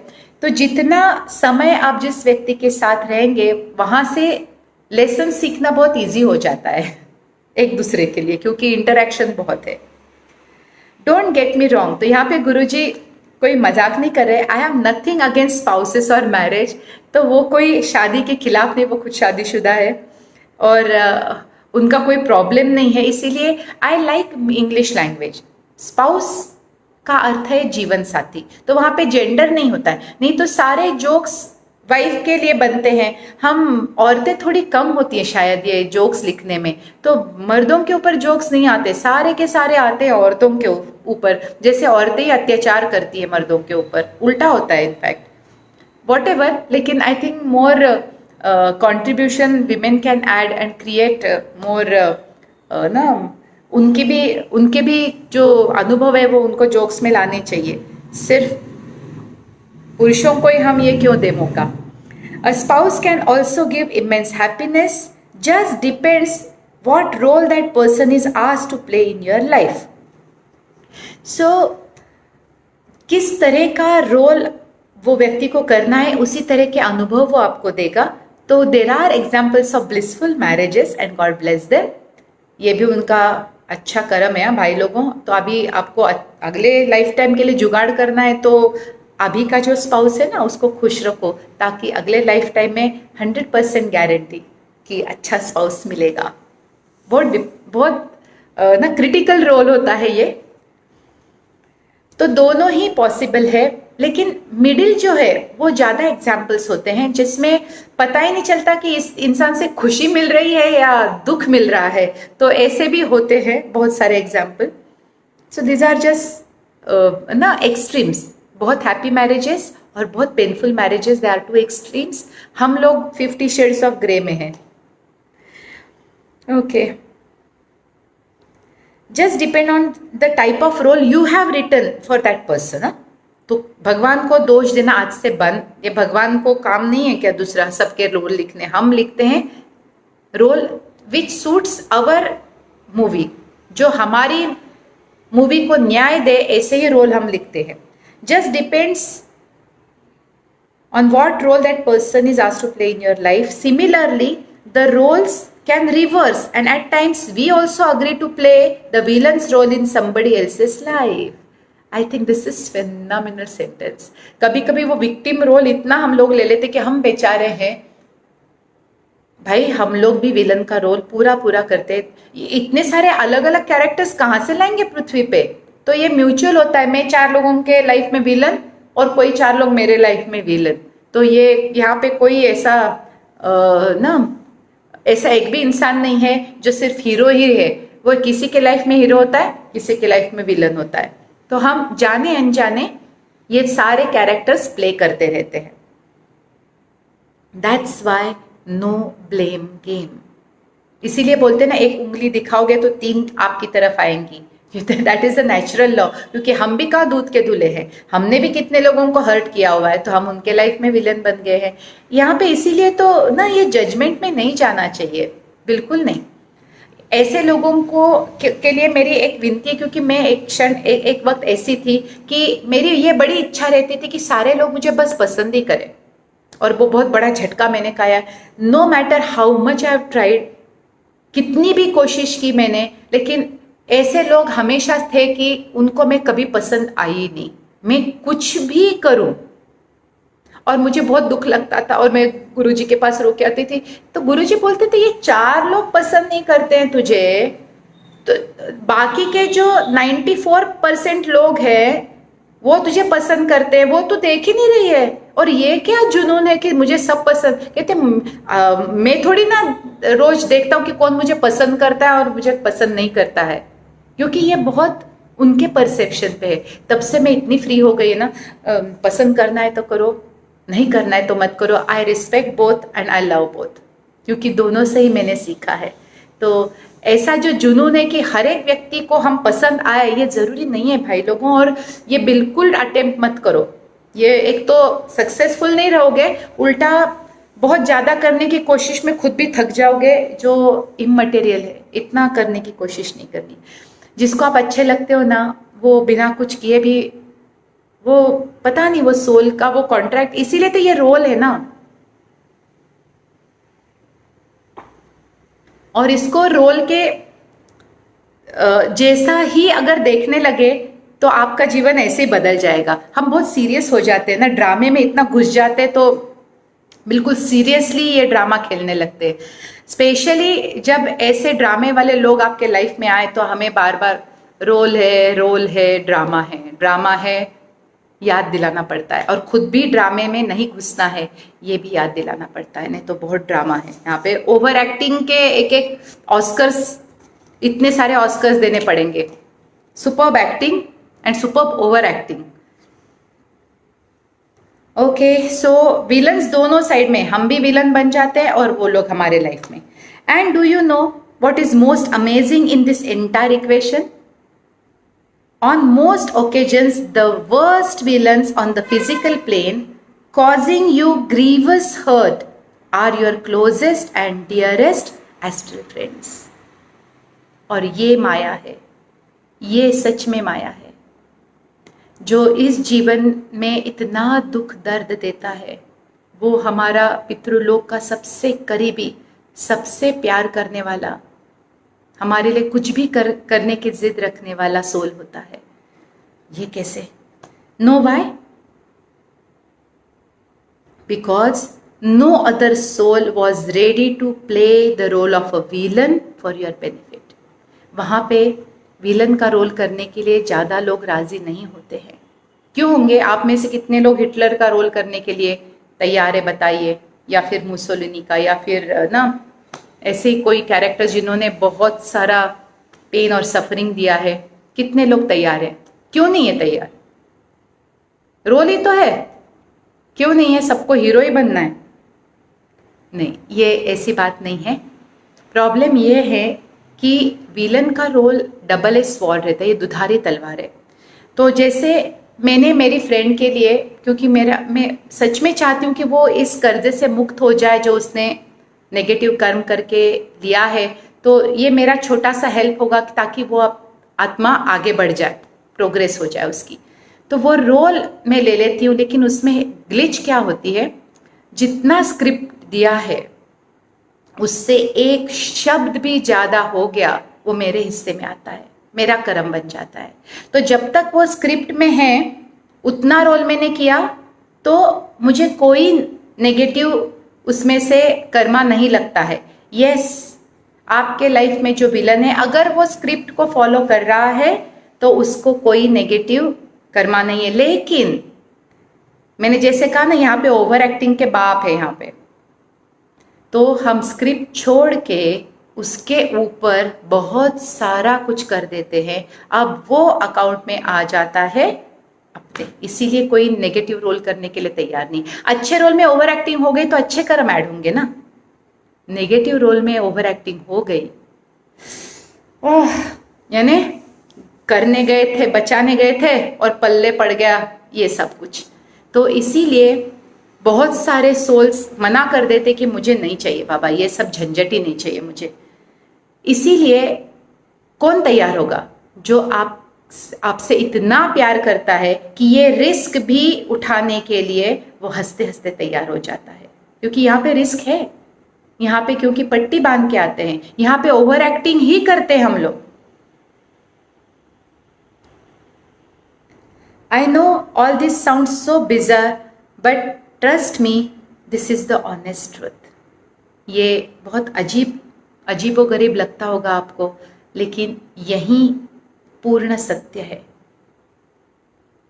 तो जितना समय आप जिस व्यक्ति के साथ रहेंगे वहां से लेसन सीखना बहुत इजी हो जाता है एक दूसरे के लिए, क्योंकि इंटरेक्शन बहुत है। डोंट गेट मी रॉन्ग, तो यहाँ पे गुरुजी कोई मजाक नहीं कर रहे। I have nothing against spouses और मैरिज, तो वो कोई शादी के खिलाफ नहीं, वो खुद शादीशुदा है और उनका कोई प्रॉब्लम नहीं है। इसीलिए I like English language. Spouse का अर्थ है जीवन साथी, तो वहां पे जेंडर नहीं होता है। नहीं तो सारे जोक्स वाइफ के लिए बनते हैं, हम औरतें थोड़ी कम होती है शायद ये जोक्स लिखने में, तो मर्दों के ऊपर जोक्स नहीं आते, सारे के सारे आते हैं औरतों के ऊपर, जैसे औरतें ही अत्याचार करती है मर्दों के ऊपर, उल्टा होता है इनफैक्ट, वॉट एवर। लेकिन I think more contribution women can add and create more ना, उनके भी जो अनुभव है वो उनको जोक्स में लाने चाहिए, सिर्फ पुरुषों को ही हम ये क्यों दे मौका। A spouse can also give immense happiness, just depends what role that person is asked to play in your life. So किस तरह का रोल वो व्यक्ति को करना है, उसी तरह के अनुभव वो आपको देगा। तो there are examples of blissful marriages and God bless them. ये भी उनका अच्छा कर्म है भाई लोगों। तो अभी आपको अगले लाइफ टाइम के लिए जुगाड़ करना है, तो अभी का जो स्पाउस है ना उसको खुश रखो, ताकि अगले लाइफ टाइम में 100% गारंटी कि अच्छा स्पाउस मिलेगा। बहुत ना क्रिटिकल रोल होता है ये, तो दोनों ही पॉसिबल है। लेकिन मिडिल जो है वो ज़्यादा एग्जाम्पल्स होते हैं जिसमें पता ही नहीं चलता कि इस इंसान से खुशी मिल रही है या दुख मिल रहा है, तो ऐसे भी होते हैं बहुत सारे example. So this are just ना एक्सट्रीम्स, बहुत हैप्पी मैरिजेस और बहुत painful marriages, they are two extremes. हम लोग 50 शेड्स ऑफ ग्रे में हैं। Okay, just depend on the type of role you have written for that person. तो भगवान को दोष देना आज से बंद, ये भगवान को काम नहीं है क्या दूसरा सबके रोल लिखने। हम लिखते हैं role which suits our movie, जो हमारी मूवी को न्याय दे, ऐसे ही रोल हम लिखते हैं। Just depends on what role that person is asked to play in your life. Similarly, the roles can reverse, and at times we also agree to play the villain's role in somebody else's life. I think this is phenomenal sentence. कभी कभी वो victim role इतना हम लोग ले लेते कि हम बेचारे हैं, भाई हम लोग भी विलन का रोल पूरा पूरा करते। इतने सारे अलग अलग कैरेक्टर्स कहाँ से लाएंगे पृथ्वी पे, तो ये म्यूचुअल होता है। मैं 4 लोगों के लाइफ में विलन और कोई 4 लोग मेरे लाइफ में विलन, तो ये यहाँ पे कोई ऐसा ना ऐसा एक भी इंसान नहीं है जो सिर्फ हीरो ही है। वो किसी के लाइफ में हीरो होता है, किसी के लाइफ में विलन होता है। तो हम जाने अनजाने ये सारे कैरेक्टर्स प्ले करते रहते हैं। That's why no blame game. इसीलिए बोलते हैं ना, एक उंगली दिखाओगे तो 3 आपकी तरफ आएंगी। That is a natural law, क्योंकि हम भी कहाँ दूध के धुले हैं, हमने भी कितने लोगों को हर्ट किया हुआ है, तो हम उनके लाइफ में विलन बन गए हैं यहाँ पे। इसीलिए तो ना ये जजमेंट में नहीं जाना चाहिए, बिल्कुल नहीं। ऐसे लोगों को के लिए मेरी एक विनती है, क्योंकि मैं एक क्षण एक वक्त ऐसी थी कि मेरी ये बड़ी इच्छा रहती थी कि सारे लोग मुझे बस पसंद ही करें, और वो बहुत बड़ा झटका मैंने खाया। No matter how much I have tried, कितनी भी कोशिश की मैंने, लेकिन ऐसे लोग हमेशा थे कि उनको मैं कभी पसंद आई नहीं। मैं कुछ भी करूं और मुझे बहुत दुख लगता था, और मैं गुरुजी के पास रो के आती थी, तो गुरुजी बोलते थे ये 4 लोग पसंद नहीं करते हैं तुझे, तो बाकी के जो 94% लोग हैं वो तुझे पसंद करते हैं, वो तो देख ही नहीं रही है। और ये क्या जुनून है कि मुझे सब पसंद कहते। मैं थोड़ी ना रोज देखता हूँ कि कौन मुझे पसंद करता है और मुझे पसंद नहीं करता है, क्योंकि ये बहुत उनके परसेप्शन पे है। तब से मैं इतनी फ्री हो गई है ना, पसंद करना है तो करो, नहीं करना है तो मत करो। I respect both and I love both, क्योंकि दोनों से ही मैंने सीखा है। तो ऐसा जो जुनून है कि हर एक व्यक्ति को हम पसंद आए, ये जरूरी नहीं है भाई लोगों। और ये बिल्कुल अटेम्प्ट मत करो, ये एक तो सक्सेसफुल नहीं रहोगे, उल्टा बहुत ज्यादा करने की कोशिश में खुद भी थक जाओगे, जो इमटेरियल है। इतना करने की कोशिश नहीं करनी। जिसको आप अच्छे लगते हो ना, वो बिना कुछ किए भी, वो पता नहीं, वो सोल का वो कॉन्ट्रैक्ट। इसीलिए तो ये रोल है ना। और इसको रोल के जैसा ही अगर देखने लगे तो आपका जीवन ऐसे ही बदल जाएगा। हम बहुत सीरियस हो जाते हैं ना, ड्रामे में इतना घुस जाते हैं, तो बिल्कुल सीरियसली ये ड्रामा खेलने लगते हैं। स्पेशली जब ऐसे ड्रामे वाले लोग आपके लाइफ में आए, तो हमें बार बार रोल है, ड्रामा है याद दिलाना पड़ता है। और खुद भी ड्रामे में नहीं घुसना है, ये भी याद दिलाना पड़ता है, नहीं तो बहुत ड्रामा है यहाँ पे। ओवर एक्टिंग के एक एक ऑस्कर्स, इतने सारे ऑस्कर्स देने पड़ेंगे। Superb acting and superb over acting. Okay, so villains दोनों साइड में, हम भी विलन बन जाते हैं और वो लोग हमारे लाइफ में। And do you know what is most amazing in this entire equation? On most occasions, the worst villains on the physical plane, causing you grievous hurt, are your closest and dearest astral friends. और ये माया है, ये सच में माया है, जो इस जीवन में इतना दुख दर्द देता है। वो हमारा पितृलोक का सबसे करीबी, सबसे प्यार करने वाला, हमारे लिए कुछ भी करने की जिद रखने वाला सोल होता है। ये कैसे? No why? Because no other soul was ready to play the role of a villain for your benefit. वहाँ पे विलन का रोल करने के लिए ज़्यादा लोग राजी नहीं होते हैं। क्यों होंगे? आप में से कितने लोग हिटलर का रोल करने के लिए तैयार है बताइए, या फिर मुसोलिनी का, या फिर ना ऐसे ही कोई कैरेक्टर जिन्होंने बहुत सारा पेन और सफरिंग दिया है। कितने लोग तैयार हैं? क्यों नहीं है तैयार? रोल ही तो है, क्यों नहीं है? सबको हीरो ही बनना है? नहीं, ये ऐसी बात नहीं है। प्रॉब्लम ये है कि विलन का रोल डबल एज स्वॉर्ड रहता है, ये दुधारी तलवार है। तो जैसे मैंने मेरी फ्रेंड के लिए, क्योंकि मैं सच में चाहती हूँ कि वो इस कर्जे से मुक्त हो जाए जो उसने नेगेटिव कर्म करके लिया है, तो ये मेरा छोटा सा हेल्प होगा ताकि वो आत्मा आगे बढ़ जाए, प्रोग्रेस हो जाए उसकी। तो वो रोल मैं ले लेती हूँ, लेकिन उसमें ग्लिच क्या होती है, जितना स्क्रिप्ट दिया है उससे एक शब्द भी ज़्यादा हो गया, वो मेरे हिस्से में आता है, मेरा कर्म बन जाता है। तो जब तक वो स्क्रिप्ट में है, उतना रोल मैंने किया, तो मुझे कोई नेगेटिव उसमें से कर्मा नहीं लगता है। यस, आपके लाइफ में जो विलन है, अगर वो स्क्रिप्ट को फॉलो कर रहा है तो उसको कोई नेगेटिव कर्मा नहीं है। लेकिन मैंने जैसे कहा ना, यहाँ पे ओवर एक्टिंग के बाप है यहाँ पे। तो हम स्क्रिप्ट छोड़ के उसके ऊपर बहुत सारा कुछ कर देते हैं, अब वो अकाउंट में आ जाता है अपने। इसीलिए कोई नेगेटिव रोल करने के लिए तैयार नहीं। अच्छे रोल में ओवर एक्टिंग हो गई तो अच्छे कर्म ऐड होंगे ना, नेगेटिव रोल में ओवर एक्टिंग हो गई, यानी करने गए थे, बचाने गए थे और पल्ले पड़ गया ये सब कुछ। तो इसीलिए बहुत सारे सोल्स मना कर देते कि मुझे नहीं चाहिए बाबा, ये सब झंझट ही नहीं चाहिए मुझे। इसीलिए कौन तैयार होगा? जो आपसे इतना प्यार करता है कि ये रिस्क भी उठाने के लिए वो हंसते हंसते तैयार हो जाता है, क्योंकि यहाँ पे रिस्क है। यहाँ पे क्योंकि पट्टी बांध के आते हैं, यहाँ पे ओवर एक्टिंग ही करते हैं हम लोग। I know all this sounds so bizarre, but trust me, this is the honest truth. ये बहुत अजीबोगरीब लगता होगा आपको, लेकिन यही पूर्ण सत्य है।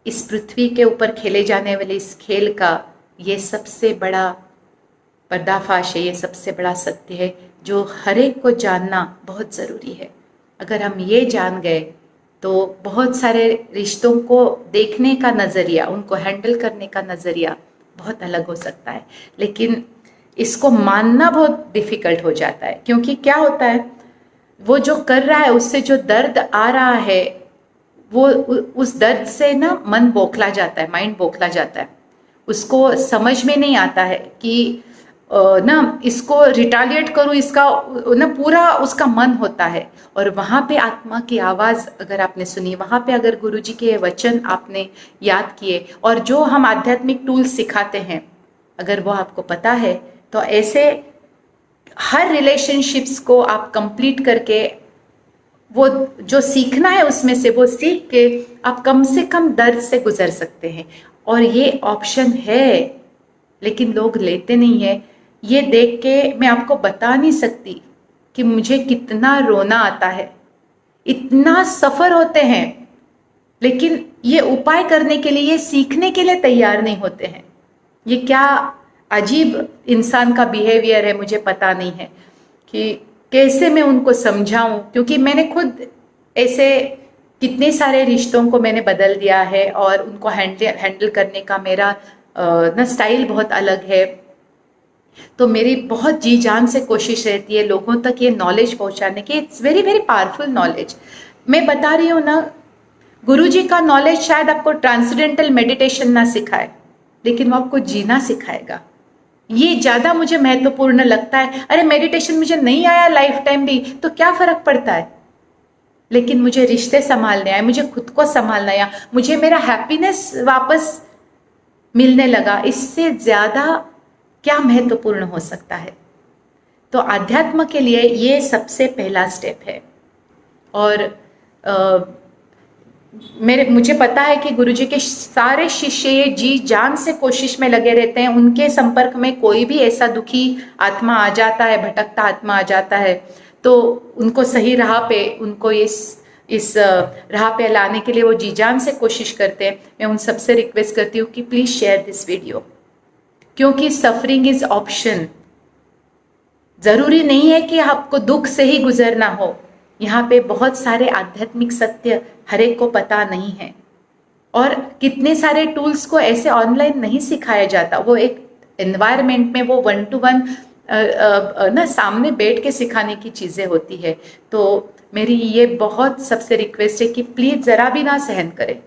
इस पृथ्वी के ऊपर खेले जाने वाले इस खेल का ये सबसे बड़ा पर्दाफाश है, ये सबसे बड़ा सत्य है जो हर एक को जानना बहुत ज़रूरी है। अगर हम ये जान गए तो बहुत सारे रिश्तों को देखने का नज़रिया, उनको हैंडल करने का नज़रिया बहुत अलग हो सकता है। लेकिन इसको मानना बहुत डिफ़िकल्ट हो जाता है, क्योंकि क्या होता है, वो जो कर रहा है उससे जो दर्द आ रहा है, वो उस दर्द से ना मन बौखला जाता है, माइंड बौखला जाता है। उसको समझ में नहीं आता है कि ना इसको रिटालिएट करूँ, इसका ना पूरा उसका मन होता है। और वहाँ पे आत्मा की आवाज़ अगर आपने सुनी, वहाँ पे अगर गुरुजी के वचन आपने याद किए, और जो हम आध्यात्मिक टूल्स सिखाते हैं अगर वो आपको पता है, तो ऐसे हर रिलेशनशिप्स को आप कंप्लीट करके वो जो सीखना है उसमें से वो सीख के आप कम से कम दर्द से गुजर सकते हैं। और ये ऑप्शन है, लेकिन लोग लेते नहीं है। ये देख के मैं आपको बता नहीं सकती कि मुझे कितना रोना आता है, इतना सफ़र होते हैं, लेकिन ये उपाय करने के लिए, ये सीखने के लिए तैयार नहीं होते हैं। ये क्या अजीब इंसान का बिहेवियर है, मुझे पता नहीं है कि कैसे मैं उनको समझाऊं, क्योंकि मैंने खुद ऐसे कितने सारे रिश्तों को मैंने बदल दिया है और उनको हैंडल करने का मेरा ना स्टाइल बहुत अलग है। तो मेरी बहुत जी जान से कोशिश रहती है लोगों तक ये नॉलेज पहुंचाने की। It's very very powerful knowledge. मैं बता रही हूँ ना, गुरुजी का नॉलेज शायद आपको ट्रांसडेंटल मेडिटेशन ना सिखाए, लेकिन वो आपको जीना सिखाएगा। ये ज़्यादा मुझे महत्वपूर्ण लगता है। अरे मेडिटेशन मुझे नहीं आया लाइफ टाइम भी तो क्या फ़र्क पड़ता है, लेकिन मुझे रिश्ते संभालने आए, मुझे खुद को संभालना आया, मुझे मेरा हैप्पीनेस वापस मिलने लगा। इससे ज़्यादा क्या महत्वपूर्ण हो सकता है? तो आध्यात्म के लिए ये सबसे पहला स्टेप है। और मुझे पता है कि गुरुजी के सारे शिष्य ये जी जान से कोशिश में लगे रहते हैं। उनके संपर्क में कोई भी ऐसा दुखी आत्मा आ जाता है, भटकता आत्मा आ जाता है, तो उनको सही राह पे, उनको इस राह पे लाने के लिए वो जी जान से कोशिश करते हैं। मैं उन सबसे रिक्वेस्ट करती हूँ कि प्लीज़ शेयर दिस वीडियो, क्योंकि सफरिंग इज ऑप्शन। ज़रूरी नहीं है कि आपको दुख से ही गुजरना हो। यहाँ पे बहुत सारे आध्यात्मिक सत्य हर एक को पता नहीं है, और कितने सारे टूल्स को ऐसे ऑनलाइन नहीं सिखाया जाता। वो एक एनवायरनमेंट में वो 1 to 1 ना सामने बैठ के सिखाने की चीज़ें होती है। तो मेरी ये बहुत सबसे रिक्वेस्ट है कि प्लीज़ ज़रा भी ना सहन करें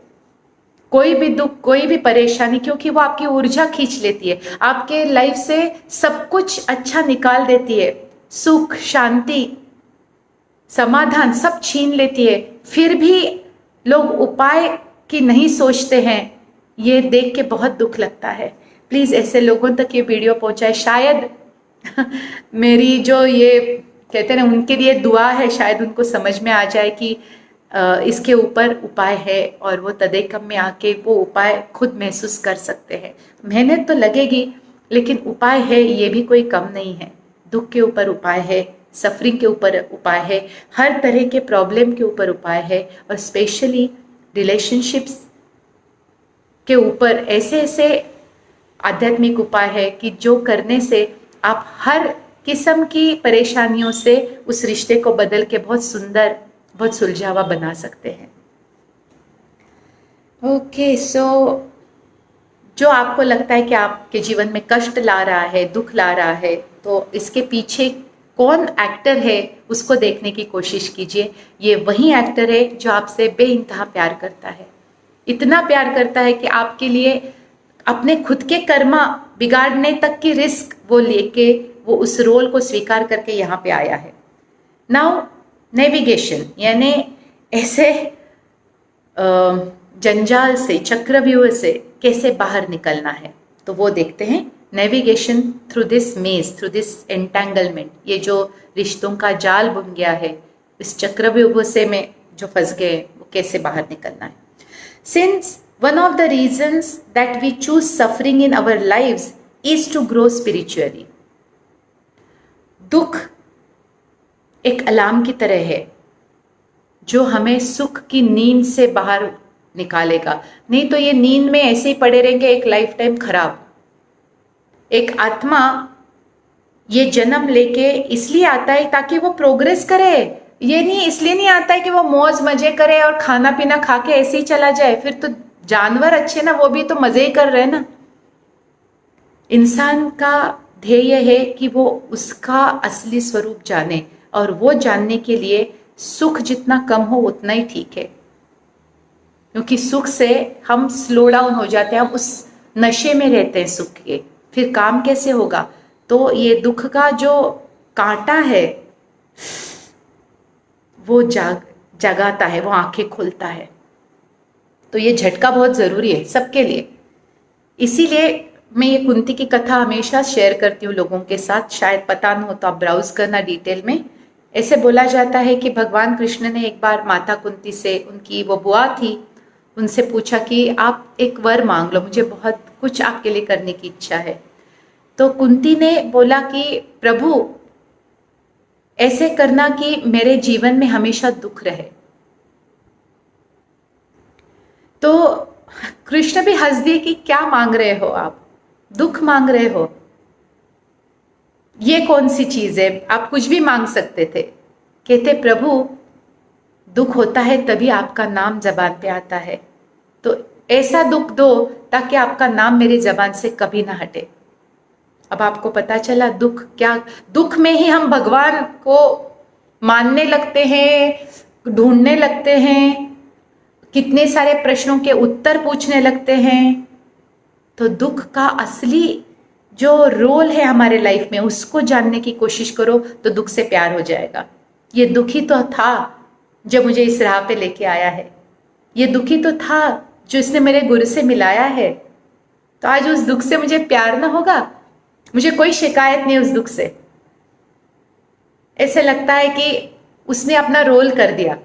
कोई भी दुख, कोई भी परेशानी, क्योंकि वो आपकी ऊर्जा खींच लेती है, आपके लाइफ से सब कुछ अच्छा निकाल देती है। सुख, शांति, समाधान सब छीन लेती है। फिर भी लोग उपाय की नहीं सोचते हैं। ये देख के बहुत दुख लगता है। प्लीज़ ऐसे लोगों तक ये वीडियो पहुंचाए। शायद मेरी जो ये कहते हैं ना, उनके लिए दुआ है, शायद उनको समझ में आ जाए कि इसके ऊपर उपाय है, और वो तदेकम में आके वो उपाय खुद महसूस कर सकते हैं। मेहनत तो लगेगी, लेकिन उपाय है, ये भी कोई कम नहीं है। दुख के ऊपर उपाय है, सफरिंग के ऊपर उपाय है, हर तरह के प्रॉब्लम के ऊपर उपाय है, और स्पेशली रिलेशनशिप्स के ऊपर ऐसे ऐसे आध्यात्मिक उपाय है कि जो करने से आप हर किस्म की परेशानियों से उस रिश्ते को बदल के बहुत सुंदर, बहुत सुलझावा बना सकते हैं। ओके, सो जो आपको लगता है कि आपके जीवन में कष्ट ला रहा है, दुख ला रहा है, तो इसके पीछे कौन एक्टर है उसको देखने की कोशिश कीजिए। ये वही एक्टर है जो आपसे बेइंतहा प्यार करता है, इतना प्यार करता है कि आपके लिए अपने खुद के कर्मा बिगाड़ने तक की रिस्क वो लेके, वो उस रोल को स्वीकार करके यहाँ पे आया है। नाउ नेविगेशन, यानी ऐसे जंजाल से, चक्रव्यूह से कैसे बाहर निकलना है, तो वो देखते हैं। नेविगेशन थ्रू दिस मेज, थ्रू दिस एंटेंगलमेंट, ये जो रिश्तों का जाल बुन गया है, इस चक्रव्यूह से में जो फंस गए, वो कैसे बाहर निकलना है। Since one of the reasons that we choose suffering in our lives is to grow spiritually. दुख एक अलार्म की तरह है जो हमें सुख की नींद से बाहर निकालेगा, नहीं तो ये नींद में ऐसे ही पड़े रहेंगे एक लाइफ टाइम खराब। एक आत्मा ये जन्म लेके इसलिए आता है ताकि वो प्रोग्रेस करे, ये नहीं इसलिए नहीं आता है कि वो मौज मजे करे और खाना पीना खा के ऐसे ही चला जाए। फिर तो जानवर अच्छे ना, वो भी तो मजे ही कर रहे हैं ना। इंसान का ध्येय है कि वो उसका असली स्वरूप जाने, और वो जानने के लिए सुख जितना कम हो उतना ही ठीक है, क्योंकि सुख से हम स्लो डाउन हो जाते हैं, हम उस नशे में रहते हैं सुख के। फिर काम कैसे होगा? तो ये दुख का जो कांटा है वो जगाता है, वो आंखें खोलता है। तो ये झटका बहुत ज़रूरी है सबके लिए। इसीलिए मैं ये कुंती की कथा हमेशा शेयर करती हूँ लोगों के साथ। शायद पता न हो तो आप ब्राउज करना डिटेल में। ऐसे बोला जाता है कि भगवान कृष्ण ने एक बार माता कुंती से, उनकी वो बुआ थी, उनसे पूछा कि आप एक वर मांग लो, मुझे बहुत कुछ आपके लिए करने की इच्छा है। तो कुंती ने बोला कि प्रभु ऐसे करना कि मेरे जीवन में हमेशा दुख रहे। तो कृष्ण भी हंस दिए कि क्या मांग रहे हो आप, दुख मांग रहे हो, ये कौन सी चीज है, आप कुछ भी मांग सकते थे। कहते प्रभु दुख होता है तभी आपका नाम जबान पे आता है, तो ऐसा दुख दो ताकि आपका नाम मेरी जबान से कभी ना हटे। अब आपको पता चला दुख क्या, दुख में ही हम भगवान को मानने लगते हैं, ढूंढने लगते हैं, कितने सारे प्रश्नों के उत्तर पूछने लगते हैं। तो दुख का असली जो रोल है हमारे लाइफ में उसको जानने की कोशिश करो तो दुख से प्यार हो जाएगा। ये दुखी तो था जो मुझे इस राह पे लेके आया है, ये दुखी तो था जो इसने मेरे गुरु से मिलाया है। तो आज उस दुख से मुझे प्यार ना होगा, मुझे कोई शिकायत नहीं उस दुख से। ऐसे लगता है कि उसने अपना रोल कर दिया,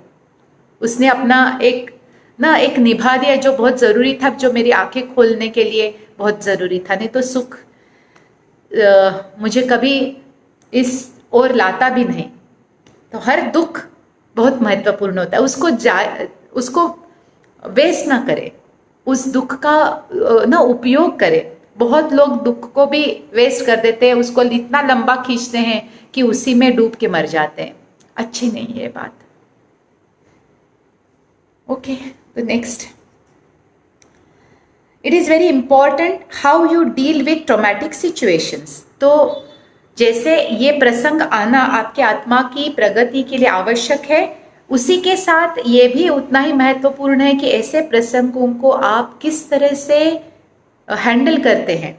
उसने अपना एक निभा दिया जो बहुत जरूरी था, जो मेरी आंखें खोलने के लिए बहुत जरूरी था। नहीं तो सुख मुझे कभी इस ओर लाता भी नहीं। तो हर दुख बहुत महत्वपूर्ण होता है, उसको वेस्ट ना करे, उस दुख का ना उपयोग करे। बहुत लोग दुख को भी वेस्ट कर देते हैं, उसको इतना लंबा खींचते हैं कि उसी में डूब के मर जाते हैं। अच्छी नहीं है ये बात। ओके, तो next, it is very important how you deal with traumatic situations. तो जैसे ये प्रसंग आना आपके आत्मा की प्रगति के लिए आवश्यक है, उसी के साथ ये भी उतना ही महत्वपूर्ण है कि ऐसे प्रसंगों को आप किस तरह से हैंडल करते हैं।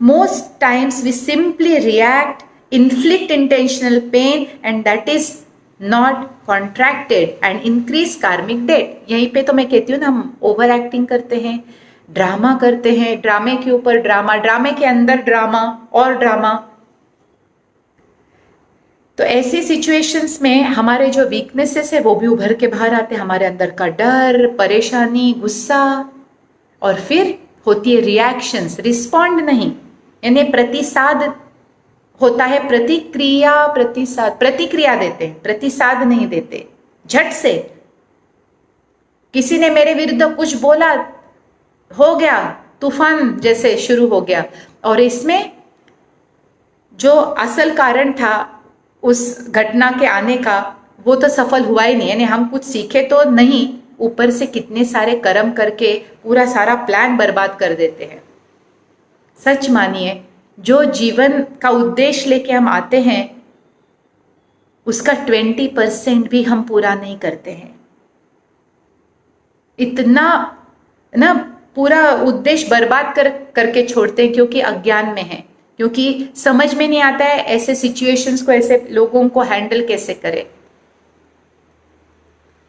Most times we simply react, inflict intentional pain and that is not contracted and increase karmic debt. यहीं पे तो मैं कहती हूँ ना, हम ओवर एक्टिंग करते हैं, ड्रामा करते हैं, ड्रामे के ऊपर ड्रामा, ड्रामे के अंदर ड्रामा और ड्रामा। तो ऐसी सिचुएशंस में हमारे जो वीकनेसेस है वो भी उभर के बाहर आते हैं, हमारे अंदर का डर, परेशानी, गुस्सा, और फिर होती है रिएक्शंस, रिस्पॉन्ड नहीं, यानी प्रतिसाद होता है, प्रतिक्रिया देते हैं, प्रतिसाद नहीं देते। झट से किसी ने मेरे विरुद्ध कुछ बोला, हो गया तूफान जैसे शुरू हो गया। और इसमें जो असल कारण था उस घटना के आने का, वो तो सफल हुआ ही नहीं। यानी हम कुछ सीखे तो नहीं, ऊपर से कितने सारे कर्म करके पूरा सारा प्लान बर्बाद कर देते हैं। सच मानिए, जो जीवन का उद्देश्य लेके हम आते हैं उसका 20% भी हम पूरा नहीं करते हैं। इतना ना पूरा उद्देश्य बर्बाद करके छोड़ते हैं क्योंकि अज्ञान में है, क्योंकि समझ में नहीं आता है ऐसे सिचुएशंस को, ऐसे लोगों को हैंडल कैसे करें।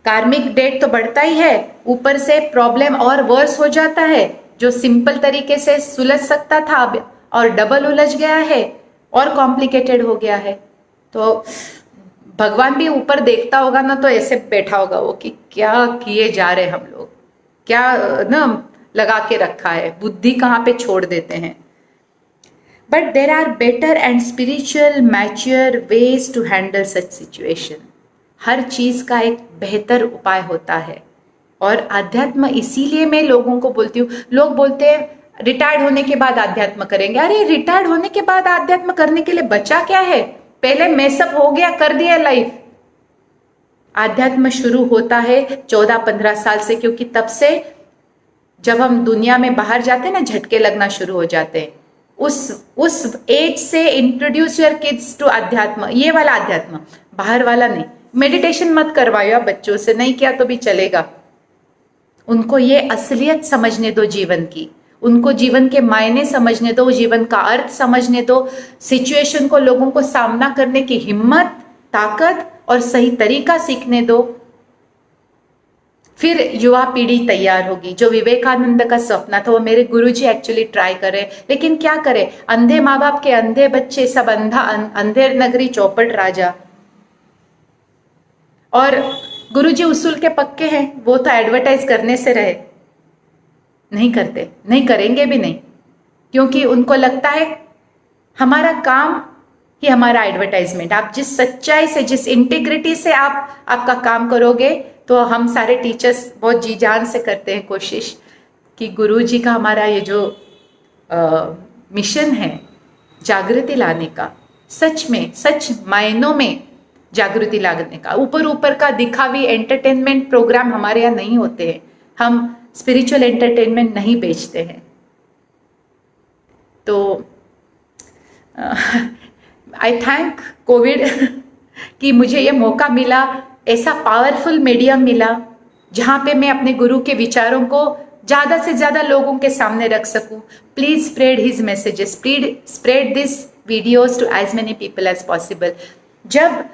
कार्मिक डेट तो बढ़ता ही है, ऊपर से प्रॉब्लम और वर्स हो जाता है। जो सिंपल तरीके से सुलझ सकता था अब और डबल उलझ गया है और कॉम्प्लिकेटेड हो गया है। तो भगवान भी ऊपर देखता होगा ना, तो ऐसे बैठा होगा वो कि क्या किए जा रहे हम लोग, क्या ना लगा के रखा है, बुद्धि कहाँ पे छोड़ देते हैं। But there are better and spiritual mature ways to handle such situation. हर चीज का एक बेहतर उपाय होता है। और अध्यात्म इसीलिए मैं लोगों को बोलती हूँ, लोग बोलते हैं रिटायर्ड होने के बाद अध्यात्म करेंगे। अरे रिटायर्ड होने के बाद अध्यात्म करने के लिए बचा क्या है? पहले मेसअप हो गया, कर दिया लाइफ। अध्यात्म शुरू होता है 14-15 साल से, क्योंकि तब से जब हम दुनिया में बाहर जाते हैं ना, झटके लगना शुरू हो जाते हैं। उस एज से इंट्रोड्यूस योर किड्स टू अध्यात्म, ये वाला अध्यात्म, बाहर वाला नहीं। मेडिटेशन मत करवाओ आप बच्चों से, नहीं किया तो भी चलेगा। उनको ये असलियत समझने दो जीवन की, उनको जीवन के मायने समझने दो, जीवन का अर्थ समझने दो, सिचुएशन को, लोगों को सामना करने की हिम्मत, ताकत और सही तरीका सीखने दो। फिर युवा पीढ़ी तैयार होगी। जो विवेकानंद का सपना था वो मेरे गुरुजी एक्चुअली ट्राई करे, लेकिन क्या करे, अंधे माँ बाप के अंधे बच्चे, सब अंधा, अंधेर नगरी चौपट राजा। और गुरुजी उसूल के पक्के हैं, वो तो एडवर्टाइज करने से रहे, नहीं करते, नहीं करेंगे भी नहीं, क्योंकि उनको लगता है हमारा काम ही हमारा एडवर्टाइजमेंट। आप जिस सच्चाई से, जिस इंटीग्रिटी से आप आपका काम करोगे, तो हम सारे टीचर्स बहुत जी जान से करते हैं कोशिश कि गुरुजी का हमारा ये जो मिशन है जागृति लाने का, सच में, सच मायनों में जागृति लाने का। ऊपर ऊपर का दिखावी एंटरटेनमेंट प्रोग्राम हमारे यहाँ नहीं होते हैं, हम स्पिरिचुअल एंटरटेनमेंट नहीं बेचते हैं। तो आई थैंक कोविड कि मुझे ये मौका मिला, ऐसा पावरफुल मीडियम मिला जहाँ पे मैं अपने गुरु के विचारों को ज़्यादा से ज़्यादा लोगों के सामने रख सकूँ। Please spread his messages, please spread this videos to as many people as possible. जब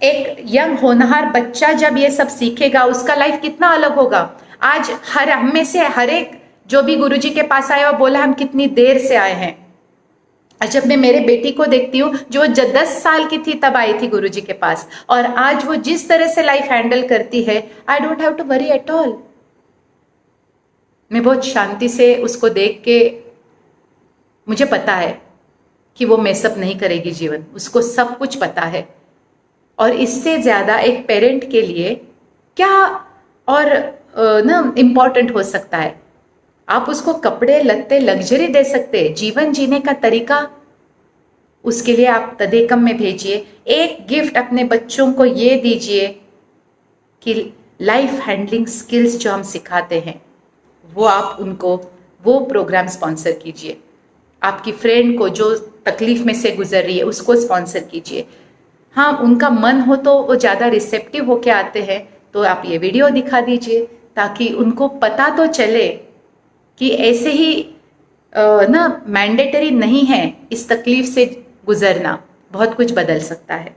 एक यंग होनहार बच्चा जब ये सब सीखेगा, उसका लाइफ कितना अलग होगा। आज हम में से हर एक जो भी गुरुजी के पास आया वो बोला हम कितनी देर से आए हैं। जब मैं मेरे बेटी को देखती हूँ जो 10 साल की थी तब आई थी गुरुजी के पास, और आज वो जिस तरह से लाइफ हैंडल करती है, I don't have to worry at all. मैं बहुत शांति से उसको देख के, मुझे पता है कि वो मेसअप नहीं करेगी जीवन, उसको सब कुछ पता है। और इससे ज्यादा एक पेरेंट के लिए क्या और ना इम्पोर्टेंट हो सकता है। आप उसको कपड़े लत्ते लग्जरी दे सकते हैं, जीवन जीने का तरीका उसके लिए आप तदेकम में भेजिए। एक गिफ्ट अपने बच्चों को ये दीजिए कि लाइफ हैंडलिंग स्किल्स जो हम सिखाते हैं वो आप उनको वो प्रोग्राम स्पॉन्सर कीजिए। आपकी फ्रेंड को जो तकलीफ में से गुजर रही है उसको स्पॉन्सर कीजिए। हाँ, उनका मन हो तो वो ज़्यादा रिसेप्टिव होके आते हैं, तो आप ये वीडियो दिखा दीजिए ताकि उनको पता तो चले कि ऐसे ही ना मैंडेटरी नहीं है इस तकलीफ से गुजरना, बहुत कुछ बदल सकता है।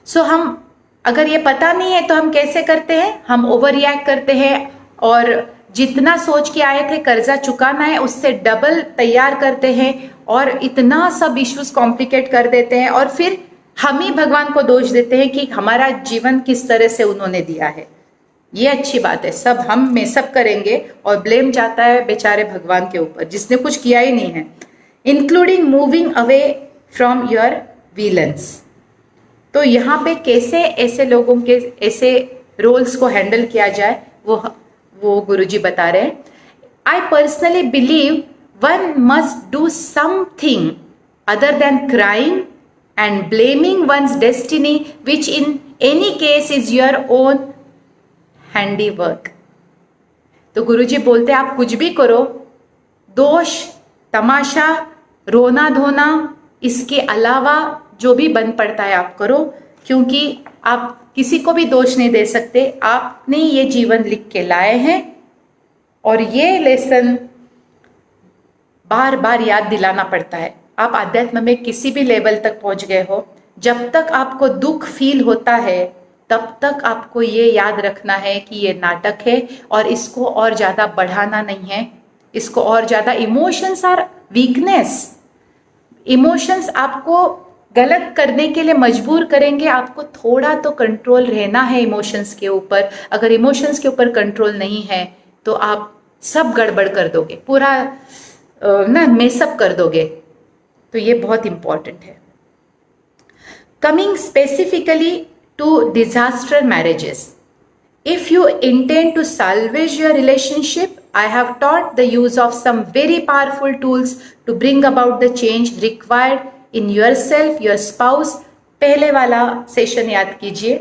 सो हम अगर ये पता नहीं है तो हम कैसे करते हैं, हम ओवर रिएक्ट करते हैं और जितना सोच के आए थे कर्जा चुकाना है उससे डबल तैयार करते हैं और इतना सब इश्यूज कॉम्प्लिकेट कर देते हैं, और फिर हम ही भगवान को दोष देते हैं कि हमारा जीवन किस तरह से उन्होंने दिया है। ये अच्छी बात है, सब हम में सब करेंगे और ब्लेम जाता है बेचारे भगवान के ऊपर जिसने कुछ किया ही नहीं है, including moving away from your villains. तो यहाँ पे कैसे ऐसे लोगों के ऐसे रोल्स को हैंडल किया जाए वो गुरुजी बता रहे हैं। I personally believe one must do something other than crying and blaming one's destiny, which in any case is your own handiwork. तो गुरुजी बोलते आप कुछ भी करो, दोष, तमाशा, रोना धोना, इसके अलावा जो भी बन पड़ता है आप करो, क्योंकि आप किसी को भी दोष नहीं दे सकते. आपने ये जीवन लिख के लाए हैं और ये लेसन बार बार याद दिलाना पड़ता है. आप आध्यात्म में किसी भी लेवल तक पहुंच गए हो, जब तक आपको दुख फील होता है तब तक आपको ये याद रखना है कि ये नाटक है और इसको और ज़्यादा बढ़ाना नहीं है, इसको और ज़्यादा. Emotions are weakness. इमोशंस आपको गलत करने के लिए मजबूर करेंगे. आपको थोड़ा तो कंट्रोल रहना है इमोशंस के ऊपर. अगर इमोशंस के ऊपर कंट्रोल नहीं है तो आप सब गड़बड़ कर दोगे, पूरा ना मेसअप कर दोगे. तो ये बहुत इंपॉर्टेंट है. Coming specifically to disaster marriages. If you intend to salvage your relationship, I have taught the use of some very powerful tools to bring about the change required in yourself, your spouse. पहले वाला session याद कीजिए,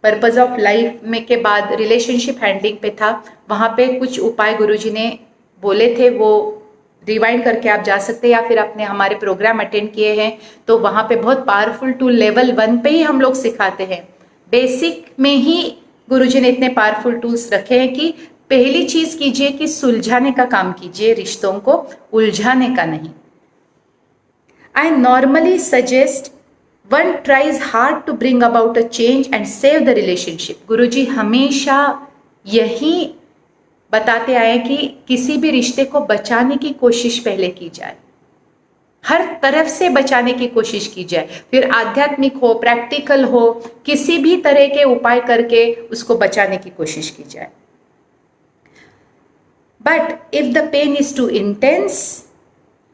purpose of life में के बाद relationship handling पे था. वहाँ पे कुछ उपाय गुरुजी ने बोले थे, वो रिवाइंड करके आप जा सकते हैं, या फिर आपने हमारे प्रोग्राम अटेंड किए हैं तो वहाँ पे बहुत पावरफुल टूल लेवल 1 पे ही हम लोग सिखाते हैं. बेसिक में ही गुरुजी ने इतने पावरफुल टूल्स रखे हैं कि पहली चीज कीजिए कि सुलझाने का काम कीजिए, रिश्तों को उलझाने का नहीं. I normally suggest one tries hard to bring about a change and save the relationship. Guruji हमेशा यही बताते आए कि किसी भी रिश्ते को बचाने की कोशिश पहले की जाए, हर तरफ से बचाने की कोशिश की जाए, फिर आध्यात्मिक हो, प्रैक्टिकल हो, किसी भी तरह के उपाय करके उसको बचाने की कोशिश की जाए. But if the pain is too intense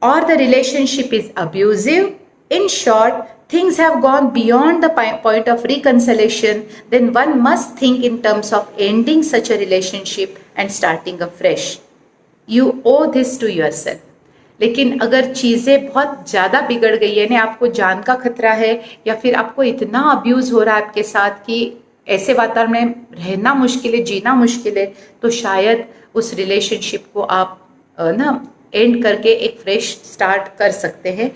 और the relationship is abusive, in short, things have gone beyond the point of reconciliation, then one must think in terms of ending such a relationship and starting afresh. You owe this to yourself. लेकिन अगर चीज़ें बहुत ज़्यादा बिगड़ गई है ना, आपको जान का खतरा है या फिर आपको इतना अब्यूज़ हो रहा है आपके साथ कि ऐसे वातावरण में रहना मुश्किल है, जीना मुश्किल है, तो शायद उस रिलेशनशिप को आप ना एंड करके एक फ्रेश स्टार्ट कर सकते हैं.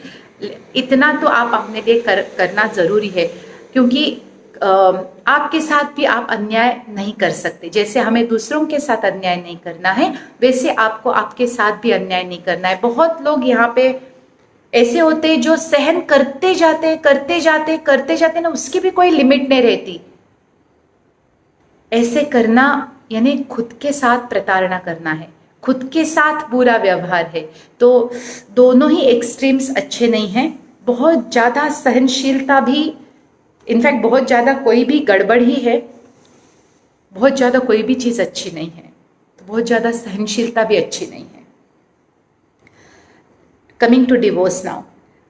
इतना तो आप अपने लिए करना ज़रूरी है, क्योंकि आपके साथ भी आप अन्याय नहीं कर सकते. जैसे हमें दूसरों के साथ अन्याय नहीं करना है, वैसे आपको आपके साथ भी अन्याय नहीं करना है. बहुत लोग यहाँ पे ऐसे होते हैं जो सहन करते जाते ना, उसकी भी कोई लिमिट नहीं रहती. ऐसे करना यानी खुद के साथ प्रताड़ना करना है, खुद के साथ बुरा व्यवहार है. तो दोनों ही एक्सट्रीम्स अच्छे नहीं हैं. बहुत ज़्यादा सहनशीलता भी, इनफैक्ट बहुत ज़्यादा कोई भी गड़बड़ ही है, बहुत ज़्यादा कोई भी चीज़ अच्छी नहीं है, तो बहुत ज़्यादा सहनशीलता भी अच्छी नहीं है. Coming to divorce now.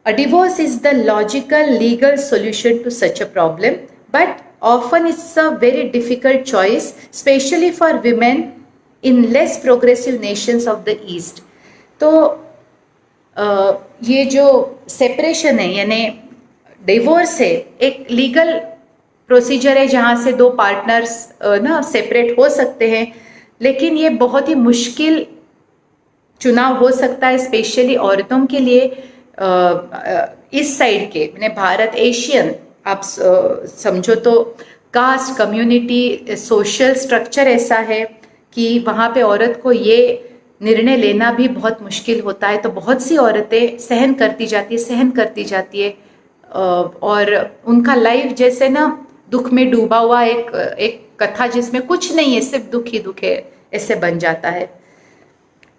A divorce is the logical legal solution to such a problem, but often it's a very difficult choice, especially for women in less progressive nations of the East. तो ये जो separation है यानी divorce है, एक legal procedure है जहाँ से दो पार्टनर्स ना सेपरेट हो सकते हैं, लेकिन ये बहुत ही मुश्किल चुनाव हो सकता है, स्पेशली औरतों के लिए. इस साइड के मैंने भारत, एशियन, आप समझो तो कास्ट, कम्युनिटी, सोशल स्ट्रक्चर ऐसा है कि वहाँ पे औरत को ये निर्णय लेना भी बहुत मुश्किल होता है. तो बहुत सी औरतें सहन करती जाती है और उनका लाइफ जैसे ना दुख में डूबा हुआ एक कथा जिसमें कुछ नहीं है, सिर्फ दुख ही दुख है, ऐसे बन जाता है.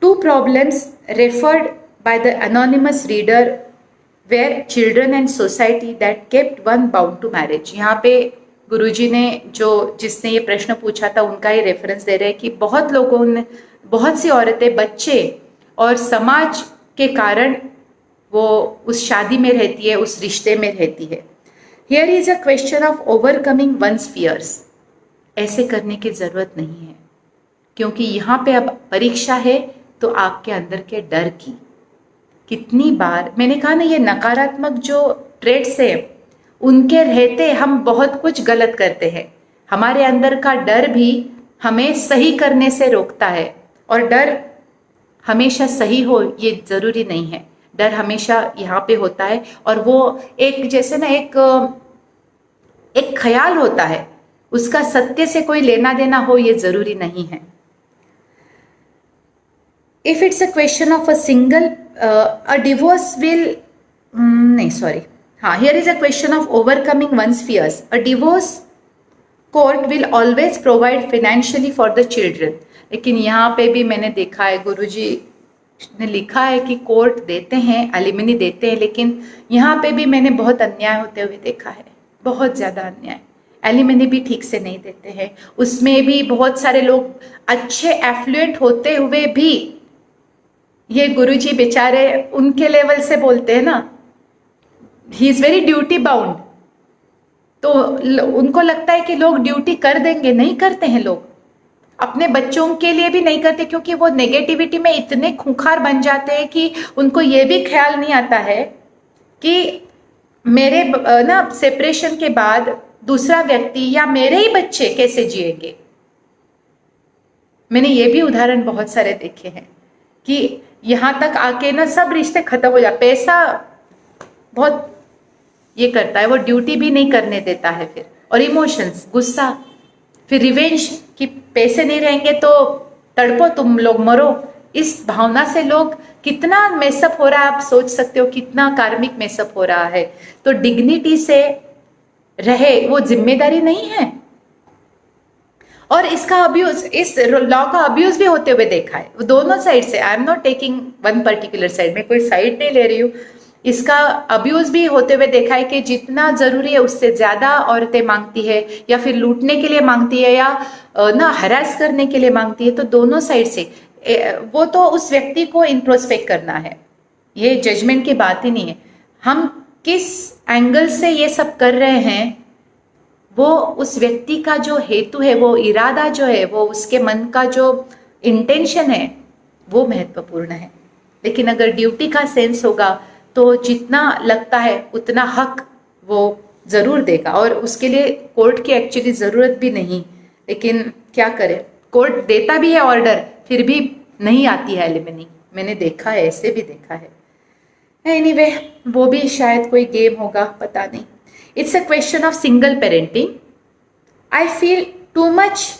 2 problems referred by the anonymous reader were children and society that kept one bound to marriage. यहाँ पे गुरुजी ने जिसने ये प्रश्न पूछा था उनका ही रेफरेंस दे रहे हैं कि बहुत लोगों ने, बहुत सी औरतें, बच्चे और समाज के कारण वो उस शादी में रहती है, उस रिश्ते में रहती है. Here is a question of overcoming one's fears. ऐसे करने की ज़रूरत नहीं है, क्योंकि यहाँ पे अब परीक्षा है तो आपके अंदर के डर की. कितनी बार मैंने कहा ना, ये नकारात्मक जो ट्रेड्स है उनके रहते हम बहुत कुछ गलत करते हैं। हमारे अंदर का डर भी हमें सही करने से रोकता है, और डर हमेशा सही हो ये जरूरी नहीं है। डर हमेशा यहाँ पे होता है, और वो एक जैसे ना एक ख्याल होता है, उसका सत्य से कोई लेना देना हो ये जरूरी नहीं है। If it's a question of a single a divorce will नहीं सॉरी, हाँ, here is a question of overcoming one's fears. A divorce court will always provide financially for the children. लेकिन यहाँ पे भी मैंने देखा है, गुरुजी ने लिखा है कि कोर्ट देते हैं, एलिमनी देते हैं, लेकिन यहाँ पे भी मैंने बहुत अन्याय होते हुए देखा है, बहुत ज़्यादा अन्याय। एलिमनी भी ठीक से नहीं देते हैं, उसमें भी बहुत सारे लोग अच्छे एफ्लुएंट होते हुए भी ये गुरुजी बेचारे उनके लेवल से बोलते हैं ना, he is very duty bound, तो उनको लगता है कि लोग ड्यूटी कर देंगे, नहीं करते हैं लोग, अपने बच्चों के लिए भी नहीं करते, क्योंकि वो नेगेटिविटी में इतने खूंखार बन जाते हैं कि उनको ये भी ख्याल नहीं आता है कि मेरे ना सेपरेशन के बाद दूसरा व्यक्ति या मेरे ही बच्चे कैसे जिएंगे। मैंने ये भी उदाहरण बहुत सारे देखे हैं कि यहां तक आके ना सब रिश्ते खत्म हो जाए, पैसा बहुत ये करता है, वो ड्यूटी भी नहीं करने देता है फिर, और इमोशंस, गुस्सा, फिर रिवेंज कि पैसे नहीं रहेंगे तो तड़पो, तुम लोग मरो, इस भावना से लोग कितना मेसअप हो रहा है, आप सोच सकते हो कितना कार्मिक मेसअप हो रहा है। तो डिग्निटी से रहे वो जिम्मेदारी नहीं है, और इसका अब्यूज, इस लॉ का अब्यूज भी होते हुए देखा है दोनों साइड से। I am not taking one particular side, मैं कोई साइड नहीं ले रही हूँ, इसका अब्यूज भी होते हुए देखा है कि जितना जरूरी है उससे ज्यादा औरतें मांगती है, या फिर लूटने के लिए मांगती है, या ना हरास करने के लिए मांगती है। तो दोनों साइड से वो तो उस व्यक्ति को इंट्रोस्पेक्ट करना है, ये जजमेंट की बात ही नहीं है। हम किस एंगल से ये सब कर रहे हैं, वो उस व्यक्ति का जो हेतु है, वो इरादा जो है, वो उसके मन का जो इंटेंशन है, वो महत्वपूर्ण है। लेकिन अगर ड्यूटी का सेंस होगा तो जितना लगता है उतना हक वो जरूर देगा, और उसके लिए कोर्ट की एक्चुअली जरूरत भी नहीं। लेकिन क्या करे, कोर्ट देता भी है ऑर्डर, फिर भी नहीं आती है एलिमनी, मैंने देखा है, ऐसे भी देखा है। एनीवे, वो भी शायद कोई गेम होगा, पता नहीं। It's a question of single parenting. I feel too much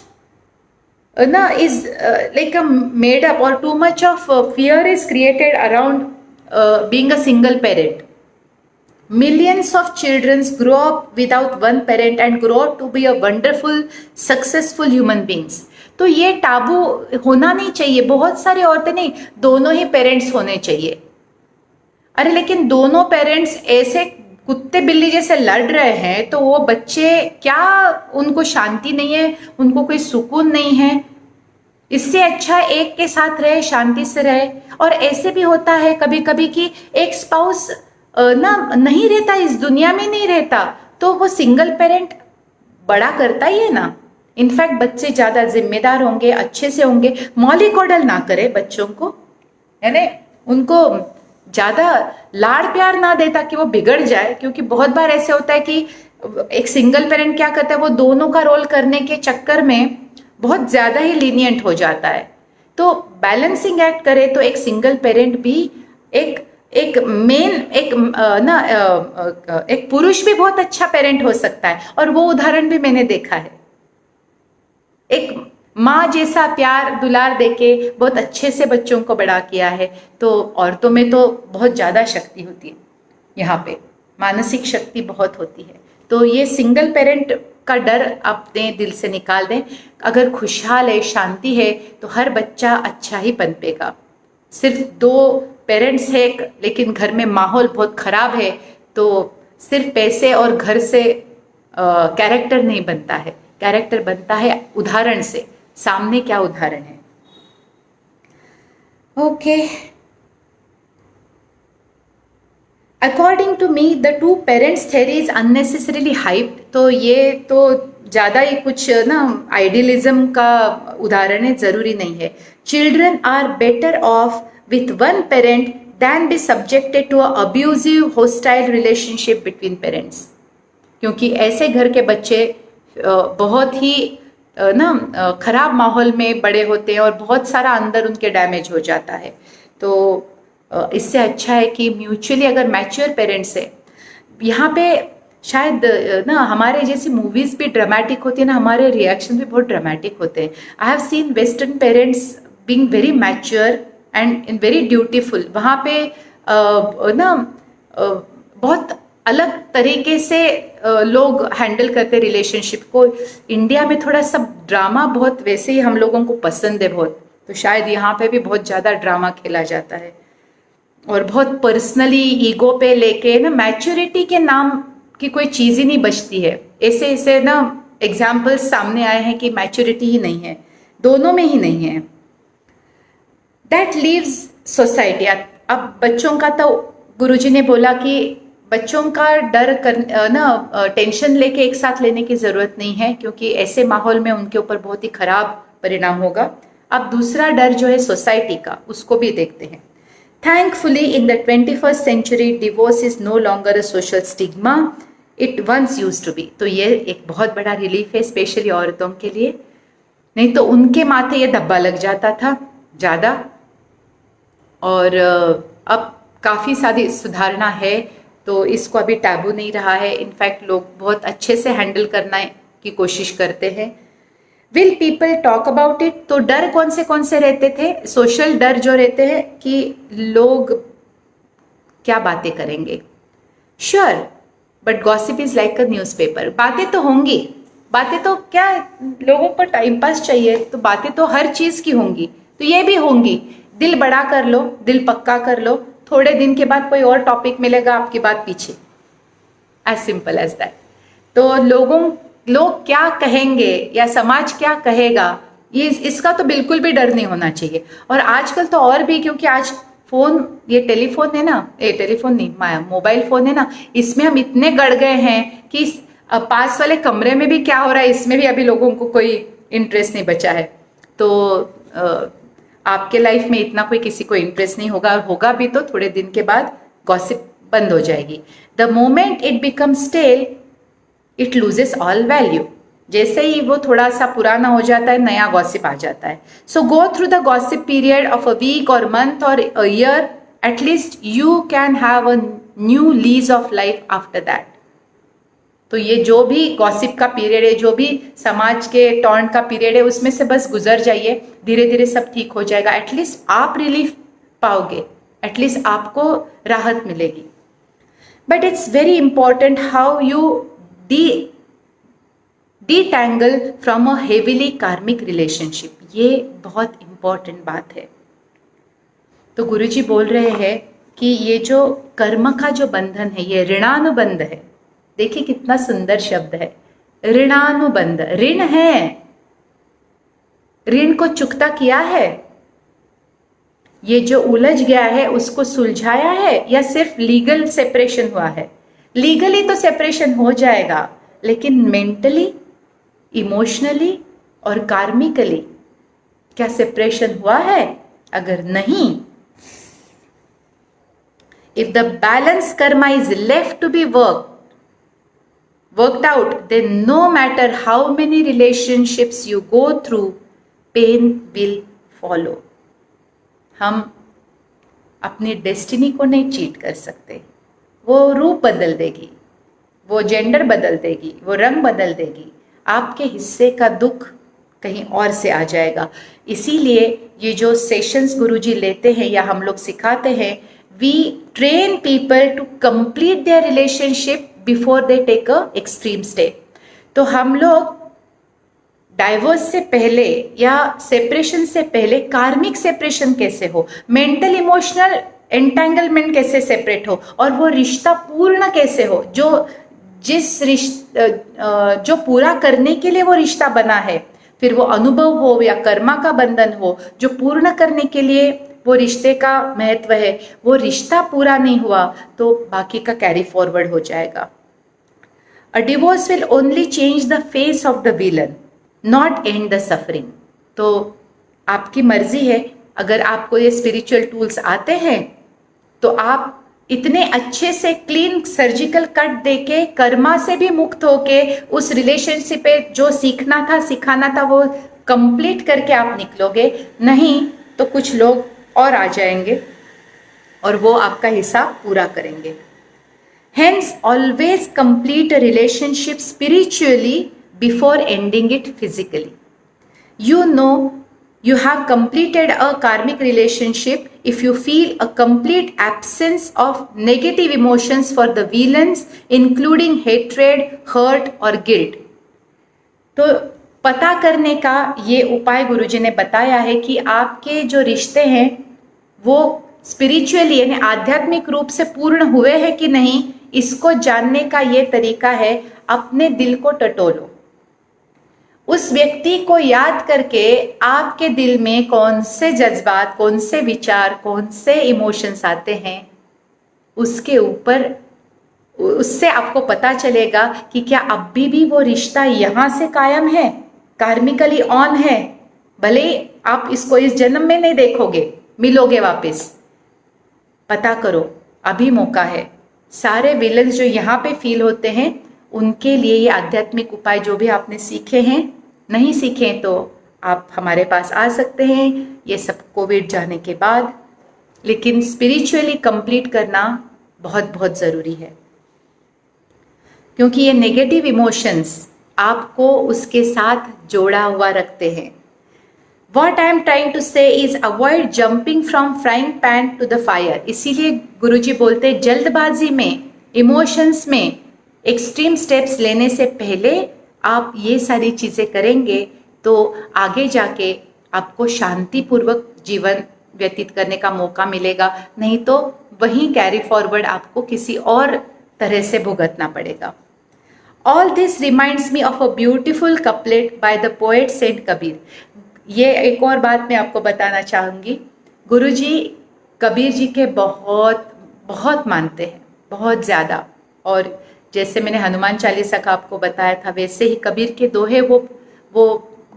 is like a made up, or too much of fear is created around being a single parent. Millions of children grow up without one parent and grow up to be a wonderful, successful human beings. तो ये टाबू होना नहीं चाहिए। बहुत सारी औरतें नहीं, दोनों ही पेरेंट्स होने चाहिए। अरे लेकिन दोनों पेरेंट्स ऐसे कुत्ते बिल्ली जैसे लड़ रहे हैं, तो वो बच्चे क्या, उनको शांति नहीं है, उनको कोई सुकून नहीं है। इससे अच्छा एक के साथ रहे, शांति से रहे। और ऐसे भी होता है कभी कभी कि एक स्पाउस ना नहीं रहता, इस दुनिया में नहीं रहता, तो वो सिंगल पेरेंट बड़ा करता ही है ना। इनफैक्ट बच्चे ज्यादा जिम्मेदार होंगे, अच्छे से होंगे, मॉलिकोडल ना करे बच्चों को, यानी उनको ज्यादा लाड़ प्यार ना देता कि वो बिगड़ जाए। क्योंकि बहुत बार ऐसे होता है कि एक सिंगल पेरेंट क्या करता है, वो दोनों का रोल करने के चक्कर में बहुत ज्यादा ही लीनियंट हो जाता है। तो बैलेंसिंग एक्ट करे तो एक सिंगल पेरेंट भी एक मेन एक पुरुष भी बहुत अच्छा पेरेंट हो सकता है। और वो उदाहरण भी मैंने देखा है, एक माँ जैसा प्यार दुलार देके बहुत अच्छे से बच्चों को बड़ा किया है। तो औरतों में तो बहुत ज़्यादा शक्ति होती है, यहाँ पे मानसिक शक्ति बहुत होती है। तो ये सिंगल पेरेंट का डर अपने दिल से निकाल दें। अगर खुशहाल है, शांति है, तो हर बच्चा अच्छा ही पनपेगा। सिर्फ दो पेरेंट्स है लेकिन घर में माहौल बहुत खराब है, तो सिर्फ पैसे और घर से कैरेक्टर नहीं बनता है। कैरेक्टर बनता है उदाहरण से, सामने क्या उदाहरण है। Okay, according to me the two parents theory is unnecessarily hyped. तो ये तो ज़्यादा ही कुछ ना आइडियलिज्म का उदाहरण है, ज़रूरी नहीं है। Children are better off with one parent than be subjected to a abusive hostile relationship between parents. क्योंकि ऐसे घर के बच्चे बहुत ही खराब माहौल में बड़े होते हैं और बहुत सारा अंदर उनके डैमेज हो जाता है। तो इससे अच्छा है कि म्यूचुअली अगर मैच्योर पेरेंट्स है, यहाँ पे शायद हमारे जैसी मूवीज भी ड्रामेटिक होती है ना, हमारे रिएक्शन भी बहुत ड्रामेटिक होते हैं। I have seen western parents being very mature and in very dutiful. वहाँ पे बहुत अलग तरीके से लोग हैंडल करते रिलेशनशिप को। इंडिया में थोड़ा सा ड्रामा बहुत वैसे ही हम लोगों को पसंद है बहुत, तो शायद यहाँ पे भी बहुत ज़्यादा ड्रामा खेला जाता है और बहुत पर्सनली ईगो पे लेके मैच्योरिटी के नाम की कोई चीज़ ही नहीं बचती है। ऐसे ऐसे एग्जाम्पल्स सामने आए हैं कि मैच्योरिटी ही नहीं है, दोनों में ही नहीं है। That leaves society. अब बच्चों का तो गुरुजी ने बोला कि बच्चों का डर टेंशन लेके एक साथ लेने की ज़रूरत नहीं है, क्योंकि ऐसे माहौल में उनके ऊपर बहुत ही खराब परिणाम होगा। अब दूसरा डर जो है सोसाइटी का, उसको भी देखते हैं। Thankfully, in the 21st century, divorce is no longer a social stigma it once used to be. तो ये एक बहुत बड़ा रिलीफ है, स्पेशली औरतों के लिए। नहीं तो उनके माथे ये धब्बा लग जाता था ज़्यादा। और अब काफ़ी सारी सुधारना है, तो इसको अभी टैबू नहीं रहा है। इनफैक्ट लोग बहुत अच्छे से हैंडल करने की कोशिश करते हैं। Will people talk about it? तो डर कौन से रहते थे? सोशल डर जो रहते हैं कि लोग क्या बातें करेंगे। Sure, but gossip is like a newspaper. बातें तो होंगी, बातें तो क्या, लोगों को टाइम पास चाहिए तो बातें तो हर चीज की होंगी, तो ये भी होंगी। दिल बड़ा कर लो, दिल पक्का कर लो, थोड़े दिन के बाद कोई और टॉपिक मिलेगा, आपकी बात पीछे। As simple as that. तो लोग क्या कहेंगे या समाज क्या कहेगा, ये इसका तो बिल्कुल भी डर नहीं होना चाहिए। और आजकल तो और भी, क्योंकि आज फोन, ये टेलीफोन है ना, टेलीफोन नहीं, मोबाइल फोन है ना, इसमें हम इतने गड़ गए हैं कि पास वाले कमरे में भी क्या हो रहा है इसमें भी अभी लोगों को कोई इंटरेस्ट नहीं बचा है। तो आपके लाइफ में इतना कोई किसी को इंटरेस्ट नहीं होगा, और होगा भी तो थोड़े दिन के बाद गॉसिप बंद हो जाएगी। The moment it become stale it loses all value. जैसे ही वो थोड़ा सा पुराना हो जाता है, नया गॉसिप आ जाता है। So go through the gossip period of a week और मंथ और a year, at least you can have a new lease of life after that. तो ये जो भी गॉसिप का पीरियड है, जो भी समाज के टॉन्ट का पीरियड है, उसमें से बस गुजर जाइए, धीरे धीरे सब ठीक हो जाएगा। एटलीस्ट आप रिलीफ पाओगे, एटलीस्ट आपको राहत मिलेगी। But it's very important how you detangle from a heavily कार्मिक रिलेशनशिप। ये बहुत इंपॉर्टेंट बात है। तो गुरुजी बोल रहे हैं कि ये जो कर्म का जो बंधन है, ये ऋणानुबंध है। देखिए कितना सुंदर शब्द है, ऋणानुबंध। ऋण है, ऋण को चुकता किया है, ये जो उलझ गया है उसको सुलझाया है, या सिर्फ लीगल सेपरेशन हुआ है? लीगली तो सेपरेशन हो जाएगा, लेकिन मेंटली, इमोशनली और कार्मिकली क्या सेपरेशन हुआ है? अगर नहीं, if the balance karma is left to be worked out, then no matter how many relationships you go through, pain will follow. हम अपनी डेस्टिनी को नहीं चीट कर सकते। वो रूप बदल देगी, वो जेंडर बदल देगी, वो रंग बदल देगी, आपके हिस्से का दुख कहीं और से आ जाएगा। इसीलिए ये जो सेशंस गुरुजी लेते हैं या हम लोग सिखाते हैं, we train people to complete their relationship before they take a extreme step. तो हम लोग डाइवोर्स से पहले या सेपरेशन से पहले कार्मिक सेपरेशन कैसे हो, मेंटल इमोशनल एंटेंगलमेंट कैसे सेपरेट हो, और वो रिश्ता पूर्ण कैसे हो, जो पूरा करने के लिए वो रिश्ता बना है, फिर वो अनुभव हो या कर्मा का बंधन हो, जो पूर्ण करने के लिए वो रिश्ते का महत्व है, वो रिश्ता पूरा नहीं हुआ तो बाकी का कैरी फॉरवर्ड हो जाएगा। A divorce will only change the face of the villain, not end the suffering. तो आपकी मर्जी है, अगर आपको ये स्पिरिचुअल टूल्स आते हैं तो आप इतने अच्छे से क्लीन सर्जिकल कट देके कर्मा से भी मुक्त होके उस रिलेशनशिप पे जो सीखना था सिखाना था वो कंप्लीट करके आप निकलोगे। नहीं तो कुछ लोग और आ जाएंगे और वो आपका हिसाब पूरा करेंगे। Hence, always complete a relationship spiritually before ending it physically. You know you have completed a karmic relationship if you feel a complete absence of negative emotions for the villains, including hatred, hurt or guilt. तो पता करने का ये उपाय गुरुजी ने बताया है कि आपके जो रिश्ते हैं वो स्पिरिचुअली यानी आध्यात्मिक रूप से पूर्ण हुए हैं कि नहीं, इसको जानने का ये तरीका है अपने दिल को टटोलो। उस व्यक्ति को याद करके आपके दिल में कौन से जज्बात, कौन से विचार, कौन से इमोशंस आते हैं, उसके ऊपर उससे आपको पता चलेगा कि क्या अभी भी वो रिश्ता यहां से कायम है, कार्मिकली ऑन है। भले आप इसको इस जन्म में नहीं देखोगे, मिलोगे वापस, पता करो अभी मौका है। सारे विलन्स जो यहाँ पे फील होते हैं उनके लिए ये आध्यात्मिक उपाय जो भी आपने सीखे हैं, नहीं सीखे तो आप हमारे पास आ सकते हैं ये सब कोविड जाने के बाद, लेकिन स्पिरिचुअली कंप्लीट करना बहुत बहुत ज़रूरी है क्योंकि ये नेगेटिव इमोशंस आपको उसके साथ जोड़ा हुआ रखते हैं। What I am trying to say is avoid jumping from frying pan to the fire. इसीलिए गुरुजी बोलते हैं जल्दबाजी में, इमोशंस में एक्सट्रीम स्टेप्स लेने से पहले आप ये सारी चीज़ें करेंगे तो आगे जाके आपको शांतिपूर्वक जीवन व्यतीत करने का मौका मिलेगा। नहीं तो वहीं कैरी फॉरवर्ड आपको किसी और तरह से भुगतना पड़ेगा। All this reminds me of a beautiful couplet by the poet Saint Kabir. ये एक और बात मैं आपको बताना चाहूँगी। गुरुजी कबीर जी के बहुत बहुत मानते हैं, बहुत ज़्यादा। और जैसे मैंने हनुमान चालीसा का आपको बताया था वैसे ही कबीर के दोहे वो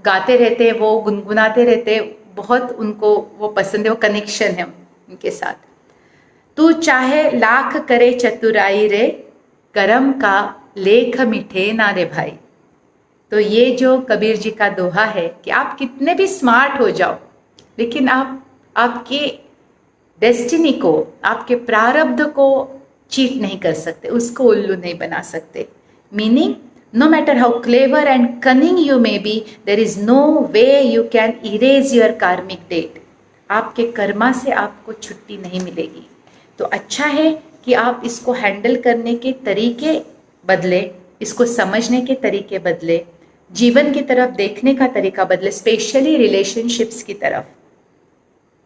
गाते रहते हैं, वो गुनगुनाते रहते हैं, बहुत उनको वो पसंद है, वो कनेक्शन है उनके साथ। तू चाहे लाख करे चतुराई रे, करम का लेख मिठे ना रे भाई। तो ये जो कबीर जी का दोहा है कि आप कितने भी स्मार्ट हो जाओ लेकिन आप आपके डेस्टिनी को, आपके प्रारब्ध को चीट नहीं कर सकते, उसको उल्लू नहीं बना सकते। Meaning no matter how clever and cunning you may be, there is no way you can erase your karmic debt. आपके कर्मा से आपको छुट्टी नहीं मिलेगी। तो अच्छा है कि आप इसको हैंडल करने के तरीके बदले, इसको समझने के तरीके बदले, जीवन की तरफ देखने का तरीका बदले, स्पेशली रिलेशनशिप्स की तरफ,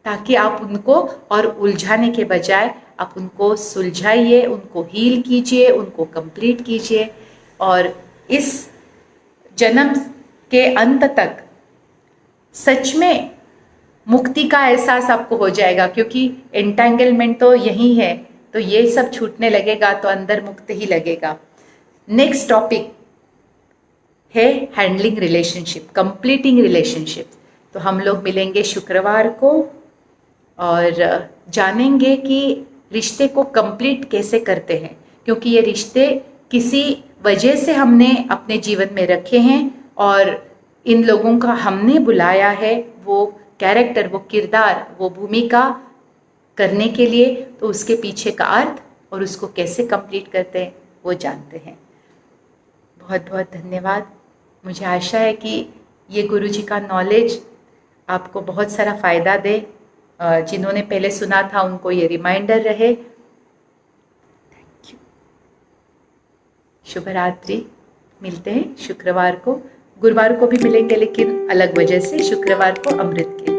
ताकि आप उनको और उलझाने के बजाय आप उनको सुलझाइए, उनको हील कीजिए, उनको कंप्लीट कीजिए और इस जन्म के अंत तक सच में मुक्ति का एहसास आपको हो जाएगा। क्योंकि एंटेंगलमेंट तो यही है, तो ये सब छूटने लगेगा तो अंदर मुक्त ही लगेगा। नेक्स्ट टॉपिक है हैंडलिंग रिलेशनशिप, कंप्लीटिंग रिलेशनशिप। तो हम लोग मिलेंगे शुक्रवार को और जानेंगे कि रिश्ते को कंप्लीट कैसे करते हैं, क्योंकि ये रिश्ते किसी वजह से हमने अपने जीवन में रखे हैं और इन लोगों का हमने बुलाया है वो कैरेक्टर, वो किरदार, वो भूमिका करने के लिए। तो उसके पीछे का अर्थ और उसको कैसे कंप्लीट करते हैं वो जानते हैं। बहुत बहुत धन्यवाद। मुझे आशा है कि ये गुरुजी का नॉलेज आपको बहुत सारा फ़ायदा दे। जिन्होंने पहले सुना था उनको ये रिमाइंडर रहे। Thank you. शुभ रात्रि। मिलते हैं शुक्रवार को। गुरुवार को भी मिलेंगे लेकिन अलग वजह से, शुक्रवार को अमृत के